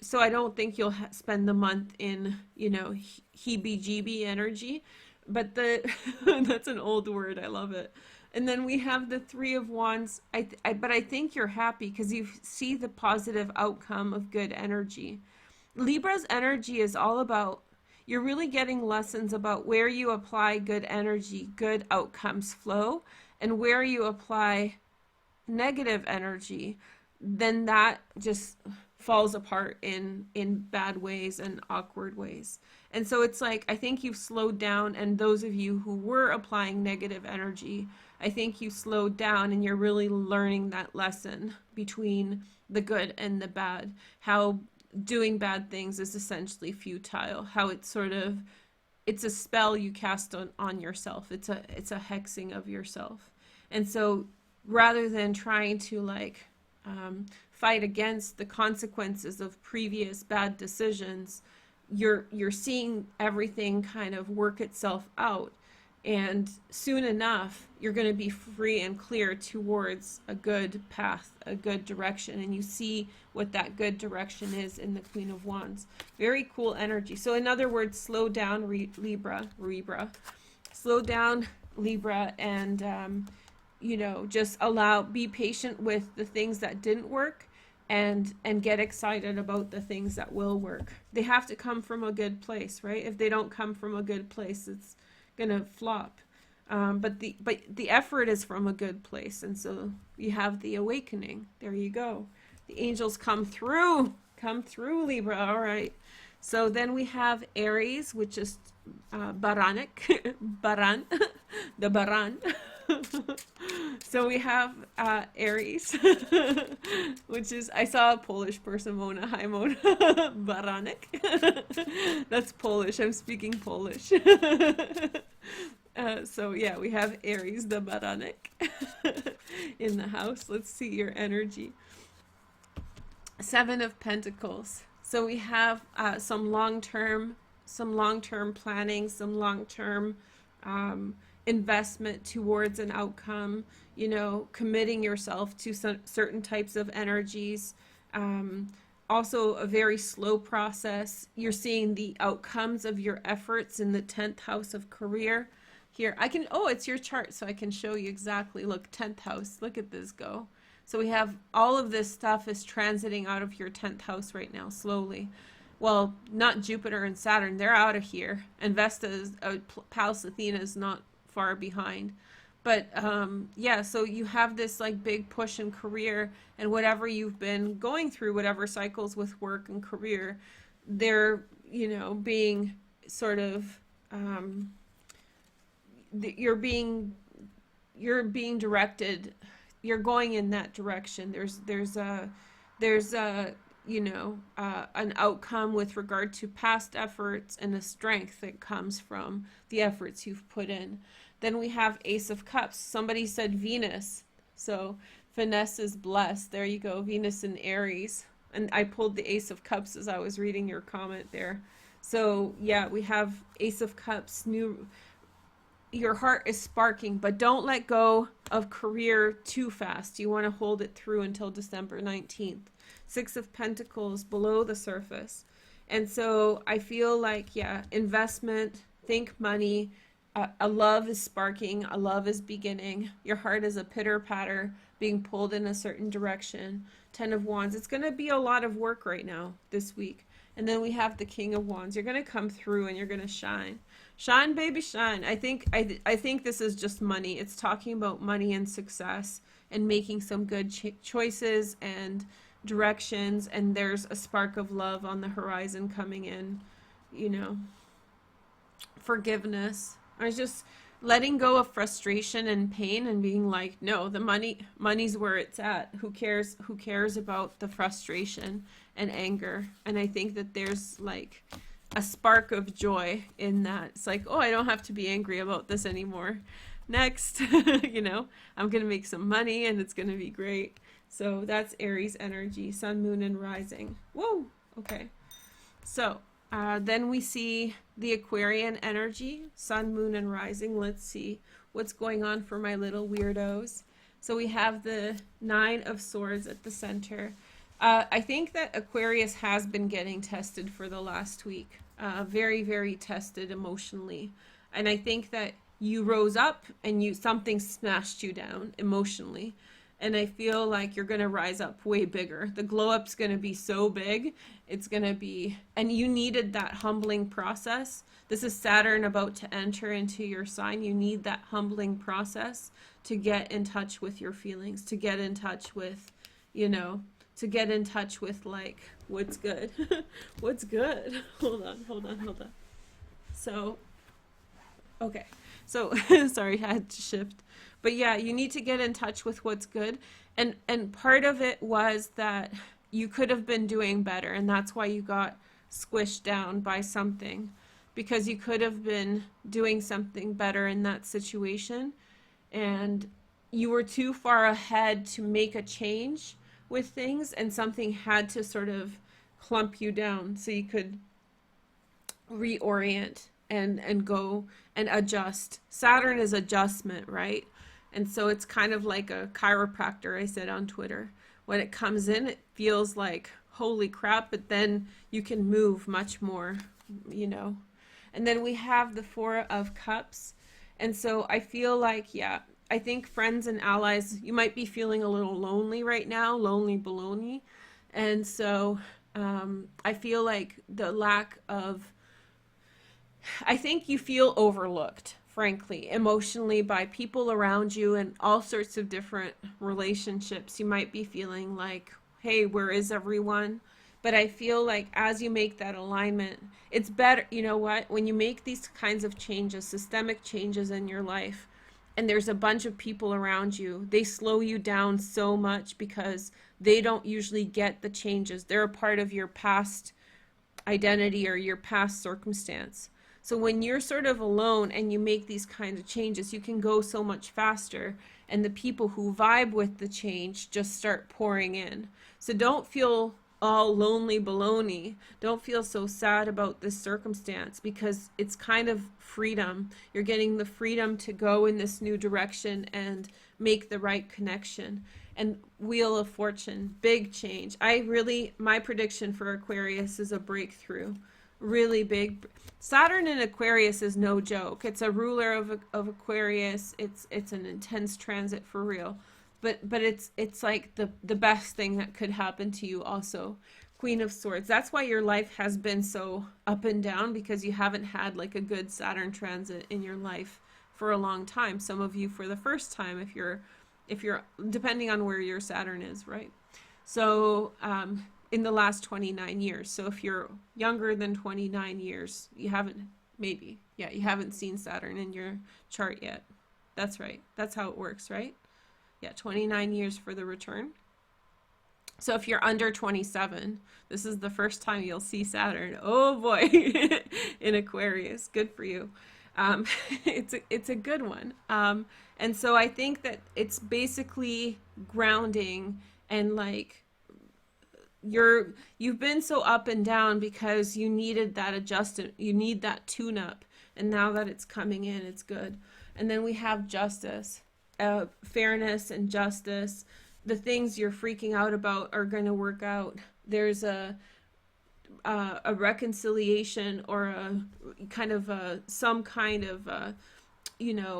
so I don't think you'll spend the month in, you know, heebie-jeebie energy, but that's an old word. I love it. And then we have the Three of Wands. But I think you're happy because you see the positive outcome of good energy. Libra's energy is all about, you're really getting lessons about where you apply good energy, good outcomes flow, and where you apply negative energy, then that just falls apart in bad ways and awkward ways. And so it's like, I think you've slowed down, and those of you who were applying negative energy, I think you slowed down and you're really learning that lesson between the good and the bad, how doing bad things is essentially futile, how it's sort of, it's a spell you cast on yourself. It's a hexing of yourself. And so rather than trying to like fight against the consequences of previous bad decisions, you're seeing everything kind of work itself out, and soon enough you're going to be free and clear towards a good path, a good direction, and you see what that good direction is in the Queen of Wands. Very cool energy. So in other words, slow down, Libra, slow down, Libra, and you know, just be patient with the things that didn't work, and get excited about the things that will work. They have to come from a good place, right? If they don't come from a good place, it's gonna flop. But the effort is from a good place, and so you have the awakening. There you go. The angels come through, Libra. All right. So then we have Aries, which is Baranic, Baran, the Baran. So we have Aries, which is, I saw a Polish person, Mona. Hi, Mona. Baranek. That's Polish. I'm speaking Polish. So yeah, we have Aries, the Baranek, in the house. Let's see your energy. Seven of Pentacles. So we have some long-term planning, some long-term investment towards an outcome, you know, committing yourself to certain types of energies. Also a very slow process. You're seeing the outcomes of your efforts in the 10th house of career. Here, it's your chart, so I can show you exactly. Look, 10th house, look at this go. So we have all of this stuff is transiting out of your 10th house right now, slowly. Well, not Jupiter and Saturn, they're out of here. And Vesta's, Pallas Athena is not far behind. But yeah, so you have this like big push in career, and whatever you've been going through, whatever cycles with work and career, they're, you know, being sort of, you're being directed, you're going in that direction. There's a you know, an outcome with regard to past efforts, and a strength that comes from the efforts you've put in. Then we have Ace of Cups. Somebody said Venus. So finesse is blessed. There you go. Venus in Aries. And I pulled the Ace of Cups as I was reading your comment there. So yeah, we have Ace of Cups. Your heart is sparking, but don't let go of career too fast. You want to hold it through until December 19th. Six of Pentacles below the surface. And so I feel like, yeah, investment, think money, a love is sparking, a love is beginning. Your heart is a pitter-patter being pulled in a certain direction. 10 of Wands. It's going to be a lot of work right now this week. And then we have the King of Wands. You're going to come through and you're going to shine. Shine, baby, shine. I think this is just money. It's talking about money and success and making some good choices and directions, and there's a spark of love on the horizon coming in, you know. Forgiveness. I was just letting go of frustration and pain and being like, no, the money's where it's at. Who cares about the frustration and anger? And I think that there's like a spark of joy in that. It's like, oh, I don't have to be angry about this anymore. Next, you know, I'm gonna make some money and it's gonna be great. So that's Aries energy, sun, moon, and rising. Whoa, okay. So then we see the Aquarian energy, sun, moon, and rising. Let's see what's going on for my little weirdos. So we have the 9 of Swords at the center. I think that Aquarius has been getting tested for the last week. Very, very tested emotionally. And I think that you rose up and something smashed you down emotionally. And I feel like you're going to rise up way bigger. The glow up's going to be so big. It's going to be, and you needed that humbling process. This is Saturn about to enter into your sign. You need that humbling process to get in touch with your feelings, to get in touch with, you know, to get in touch with like what's good. What's good. Hold on. So okay, so sorry, I had to shift. But yeah, you need to get in touch with what's good. And part of it was that you could have been doing better, and that's why you got squished down by something, because you could have been doing something better in that situation, and you were too far ahead to make a change with things, and something had to sort of clump you down so you could reorient and go and adjust. Saturn is adjustment, right? And so it's kind of like a chiropractor, I said on Twitter. When it comes in, it feels like, holy crap, but then you can move much more, you know. And then we have the Four of Cups. And so I feel like, yeah, I think friends and allies, you might be feeling a little lonely right now, lonely baloney. And so I feel like the lack of, I think you feel overlooked, frankly, emotionally, by people around you and all sorts of different relationships. You might be feeling like, hey, where is everyone? But I feel like as you make that alignment, it's better, you know what, when you make these kinds of changes, systemic changes in your life, and there's a bunch of people around you, they slow you down so much because they don't usually get the changes. They're a part of your past identity or your past circumstance. So when you're sort of alone and you make these kinds of changes, you can go so much faster, and the people who vibe with the change just start pouring in. So don't feel all lonely baloney. Don't feel so sad about this circumstance, because it's kind of freedom. You're getting the freedom to go in this new direction and make the right connection. And Wheel of Fortune, big change. My prediction for Aquarius is a breakthrough. Really big. Saturn in Aquarius is no joke. It's a ruler of Aquarius. It's an intense transit for real. But it's like the best thing that could happen to you also. Queen of Swords. That's why your life has been so up and down, because you haven't had like a good Saturn transit in your life for a long time. Some of you for the first time, if you're depending on where your Saturn is, right? So in the last 29 years. So if you're younger than 29 years, you haven't seen Saturn in your chart yet. That's right. That's how it works, right? Yeah, 29 years for the return. So if you're under 27, this is the first time you'll see Saturn. Oh boy, in Aquarius. Good for you. It's a good one. And so I think that it's basically grounding, and like you've been so up and down because you needed that adjustment, you need that tune-up, and now that it's coming in, it's good. And then we have Justice. Fairness and justice. The things you're freaking out about are going to work out. There's a reconciliation, or a kind of some kind of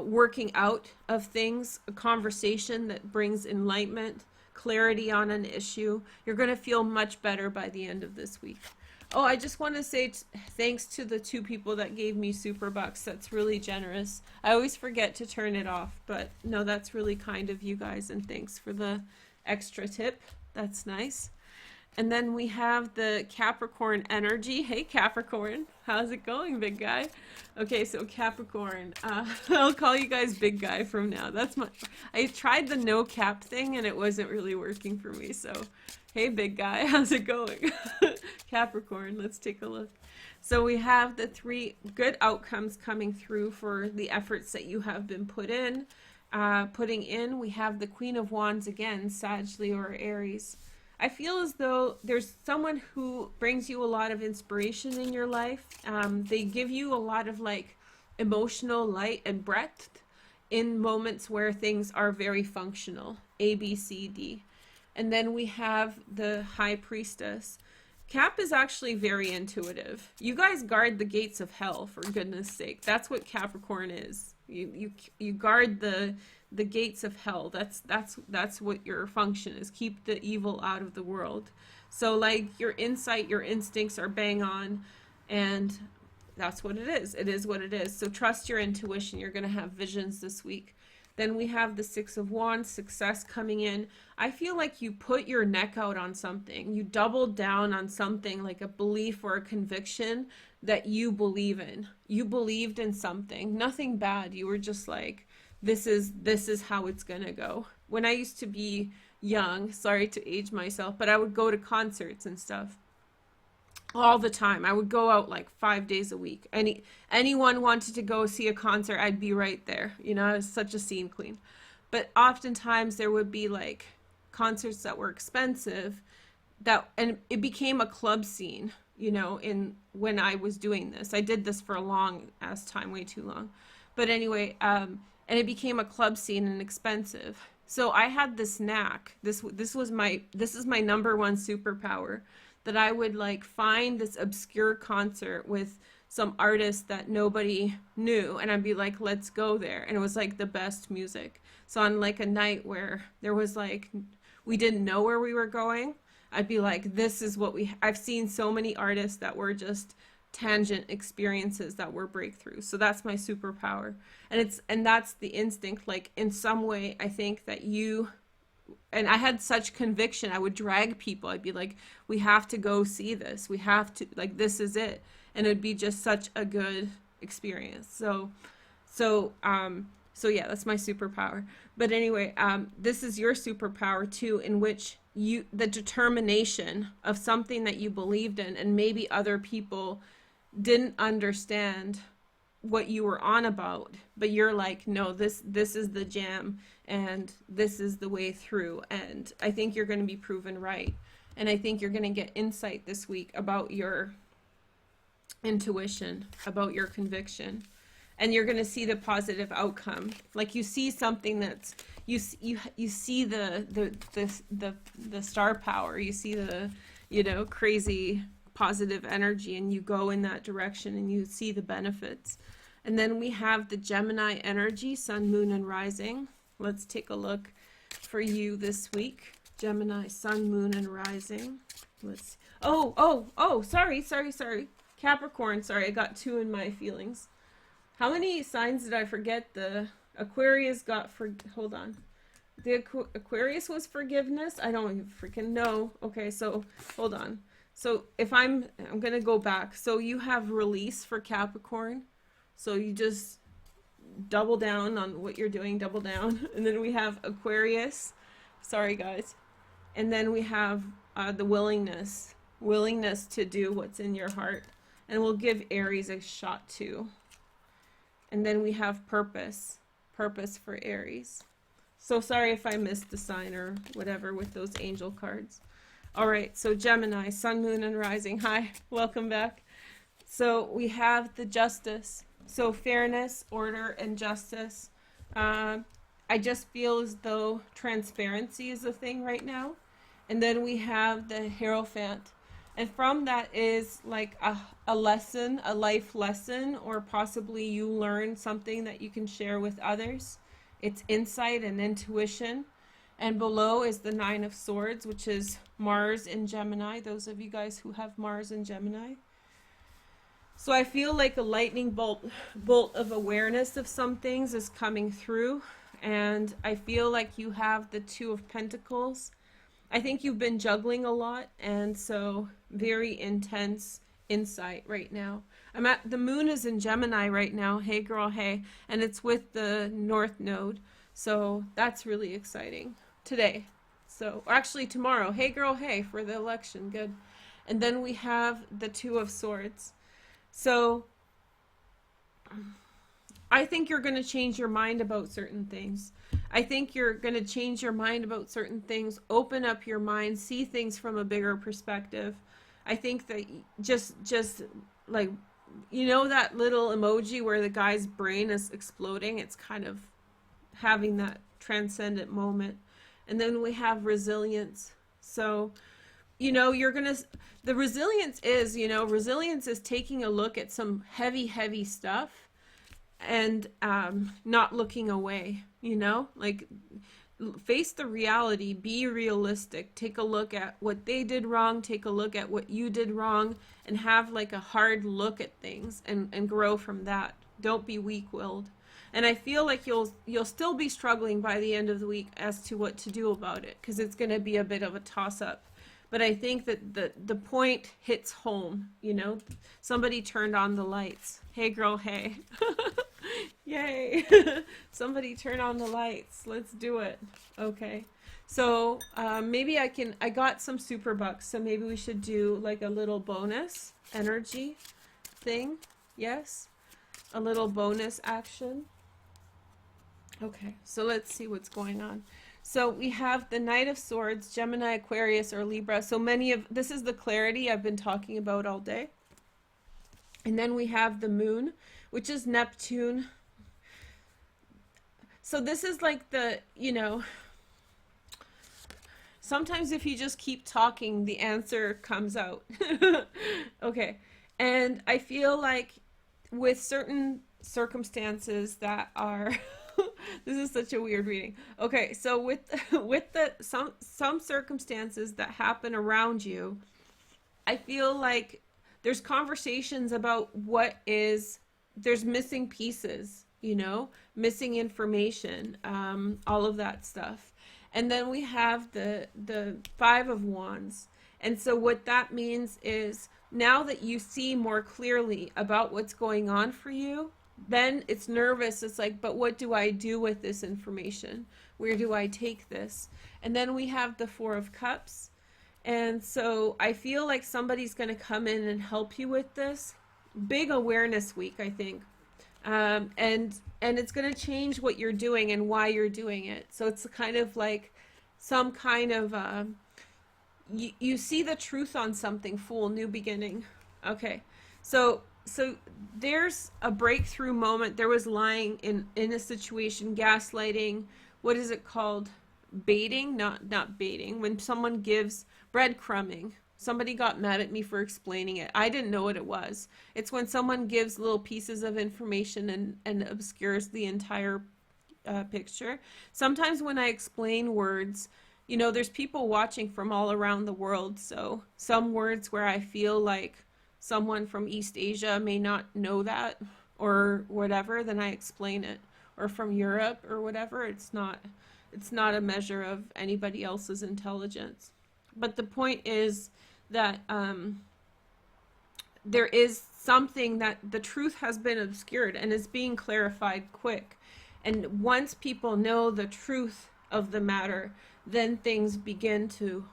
working out of things, a conversation that brings enlightenment, clarity on an issue. You're going to feel much better by the end of this week. Oh, I just want to say thanks to the 2 people that gave me super bucks. That's really generous. I always forget to turn it off, but no, that's really kind of you guys, and thanks for the extra tip. That's nice. And then we have the Capricorn energy. Hey, Capricorn. How's it going, big guy? Okay, so Capricorn. I'll call you guys big guy from now. I tried the no cap thing, and it wasn't really working for me, so hey, big guy, how's it going? Capricorn, let's take a look. So we have the 3 good outcomes coming through for the efforts that you have been putting in. We have the Queen of Wands again, Sag, Leo, or Aries. I feel as though there's someone who brings you a lot of inspiration in your life. They give you a lot of like emotional light and breadth in moments where things are very functional. A, B, C, D. And then we have the High Priestess. Cap is actually very intuitive. You guys guard the gates of hell, for goodness sake. That's what Capricorn is. You guard the gates of hell. That's what your function is. Keep the evil out of the world. So like your insight, your instincts are bang on, and that's what it is. It is what it is. So trust your intuition. You're going to have visions this week. Then we have the Six of Wands, success coming in. I feel like you put your neck out on something. You doubled down on something, like a belief or a conviction that you believe in. You believed in something, nothing bad. You were just like, this is how it's gonna go. When I used to be young, sorry to age myself, but I would go to concerts and stuff all the time. I would go out like 5 days a week. Anyone wanted to go see a concert, I'd be right there. You know, I was such a scene queen. But oftentimes there would be like concerts that were expensive, and it became a club scene, you know, when I was doing this. I did this for a long ass time, way too long. But anyway, and it became a club scene and expensive. So I had this knack. This is my number one superpower, that I would like find this obscure concert with some artist that nobody knew, and I'd be like, let's go there. And it was like the best music. So on like a night where there was like, we didn't know where we were going, I'd be like, this is what I've seen so many artists that were just tangent experiences that were breakthroughs. So that's my superpower. And that's the instinct. Like in some way, I think that and I had such conviction. I would drag people. I'd be like, we have to go see this. We have to, like, this is it. And it'd be just such a good experience. So yeah, that's my superpower. But anyway, this is your superpower too, in which the determination of something that you believed in, and maybe other people didn't understand what you were on about, but you're like, no, this is the jam, and this is the way through. And I think you're going to be proven right. And I think you're going to get insight this week about your intuition, about your conviction, and you're going to see the positive outcome. Like you see something that's, you see the star power, you see the, you know, crazy positive energy, and you go in that direction and you see the benefits. And then we have the Gemini energy, sun, moon, and rising. Let's take a look for you this week. Gemini, sun, moon, and rising. Let's, sorry. Capricorn, sorry, I got two in my feelings. How many signs did I forget? The Aquarius hold on. The Aquarius was forgiveness? I don't even freaking know. Okay, so hold on. So if I'm going to go back. So you have release for Capricorn. So you just double down on what you're doing, double down. And then we have Aquarius. Sorry, guys. And then we have the willingness to do what's in your heart. And we'll give Aries a shot too. And then we have purpose for Aries. So sorry if I missed the sign or whatever with those angel cards. All right, so Gemini, sun, moon, and rising. Hi, welcome back. So we have the justice. So fairness, order, and justice. I just feel as though transparency is a thing right now. And then we have the Hierophant. And from that is like a lesson, a life lesson, or possibly you learn something that you can share with others. It's insight and intuition. And below is the Nine of Swords, which is Mars in Gemini. Those of you guys who have Mars in Gemini. So I feel like a lightning bolt of awareness of some things is coming through. And I feel like you have the Two of Pentacles. I think you've been juggling a lot, and so very intense insight right now. The moon is in Gemini right now. Hey girl, hey. And it's with the North Node. So that's really exciting today. So actually tomorrow. Hey girl, hey, for the election. Good. And then we have the Two of Swords. So I think you're going to change your mind about certain things. I think you're going to change your mind about certain things, open up your mind, see things from a bigger perspective. I think that just like, you know, that little emoji where the guy's brain is exploding, it's kind of having that transcendent moment. And then we have resilience. So, you know, the resilience is taking a look at some heavy stuff and not looking away, you know, like face the reality, be realistic, take a look at what they did wrong, take a look at what you did wrong, and have like a hard look at things and grow from that. Don't be weak-willed. And I feel like you'll still be struggling by the end of the week as to what to do about it, because it's going to be a bit of a toss up. But I think that the point hits home, you know. Somebody turned on the lights. Hey girl, hey. Yay. Somebody turn on the lights. Let's do it. Okay. So maybe I got some super bucks, so maybe we should do like a little bonus energy thing. Yes. A little bonus action. Okay, so let's see what's going on. So we have the Knight of Swords, Gemini, Aquarius, or Libra. So this is the clarity I've been talking about all day. And then we have the Moon, which is Neptune. So this is like the, you know, sometimes if you just keep talking, the answer comes out. Okay, and I feel like with certain circumstances that are... This is such a weird reading. Okay, so with some circumstances that happen around you, I feel like there's conversations about there's missing pieces, you know, missing information, all of that stuff. And then we have the Five of Wands. And so what that means is now that you see more clearly about what's going on for you, then it's nervous. It's like, but what do I do with this information? Where do I take this? And then we have the Four of Cups. And so I feel like somebody's going to come in and help you with this. Big awareness week, I think. And it's going to change what you're doing and why you're doing it. So it's kind of like some kind of, you see the truth on something, Fool, new beginning. Okay. So there's a breakthrough moment. There was lying in a situation, gaslighting. What is it called? Baiting? Not baiting. When someone gives breadcrumbing. Somebody got mad at me for explaining it. I didn't know what it was. It's when someone gives little pieces of information and obscures the entire picture. Sometimes when I explain words, you know, there's people watching from all around the world. So some words where I feel like someone from East Asia may not know that or whatever, then I explain it. Or from Europe or whatever, it's not a measure of anybody else's intelligence. But the point is that there is something that the truth has been obscured and is being clarified quick. And once people know the truth of the matter, then things begin to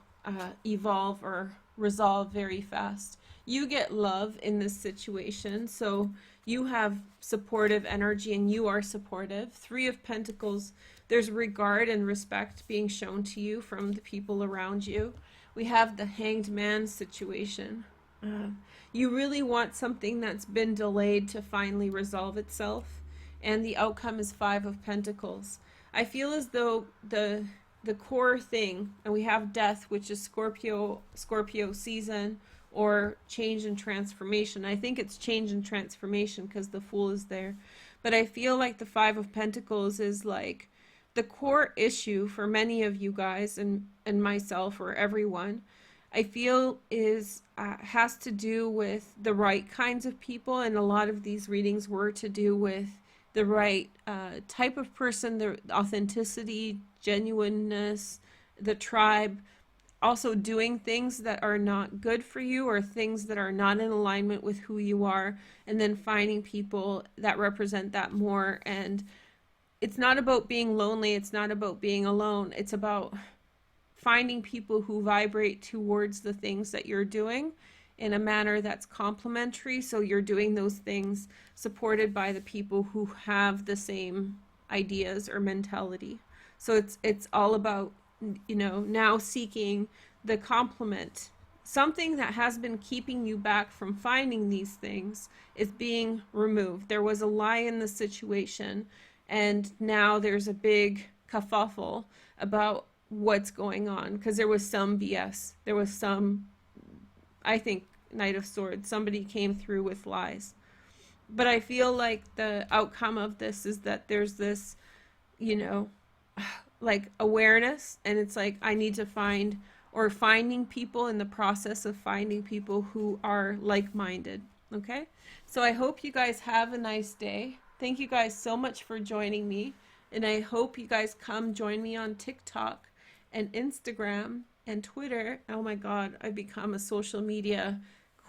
evolve or resolve very fast. You get love in this situation, so you have supportive energy and you are supportive. Three of Pentacles, there's regard and respect being shown to you from the people around you. We have the Hanged Man situation. You really want something that's been delayed to finally resolve itself, and the outcome is Five of Pentacles. I feel as though the core thing, and we have Death, which is Scorpio season, or change and transformation. I think it's change and transformation because the Fool is there. But I feel like the Five of Pentacles is like the core issue for many of you guys and myself or everyone. I feel is has to do with the right kinds of people, and a lot of these readings were to do with the right type of person, the authenticity, genuineness, the tribe. Also doing things that are not good for you or things that are not in alignment with who you are, and then finding people that represent that more. And it's not about being lonely, it's not about being alone, it's about finding people who vibrate towards the things that you're doing in a manner that's complementary, so you're doing those things supported by the people who have the same ideas or mentality. So it's all about, you know, now seeking the complement. Something that has been keeping you back from finding these things is being removed. There was a lie in the situation, and now there's a big kerfuffle about what's going on because there was some BS. There was some, I think, Knight of Swords. Somebody came through with lies. But I feel like the outcome of this is that there's this, you know, like awareness, and it's like I need to find, or finding people, in the process of finding people who are like-minded. Okay, so I hope you guys have a nice day. Thank you guys so much for joining me. And I hope you guys come join me on TikTok and Instagram and Twitter. Oh my God, I've become a social media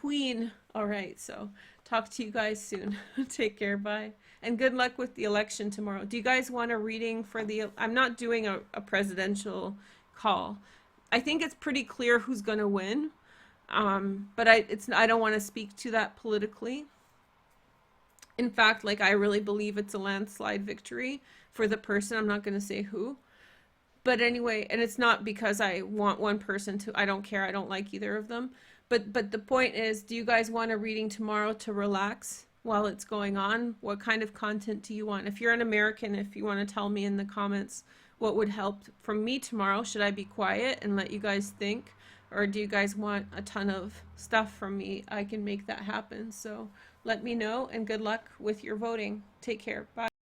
queen. All right, so talk to you guys soon. Take care, bye. And good luck with the election tomorrow. Do you guys want a reading for the, I'm not doing a presidential call. I think it's pretty clear who's going to win. But I don't want to speak to that politically. In fact, like I really believe it's a landslide victory for the person. I'm not going to say who. But anyway, and it's not because I want one person to, I don't care. I don't like either of them. But the point is, do you guys want a reading tomorrow to relax while it's going on? What kind of content do you want? If you're an American, if you want to tell me in the comments what would help from me tomorrow, should I be quiet and let you guys think? Or do you guys want a ton of stuff from me? I can make that happen. So let me know, and good luck with your voting. Take care. Bye.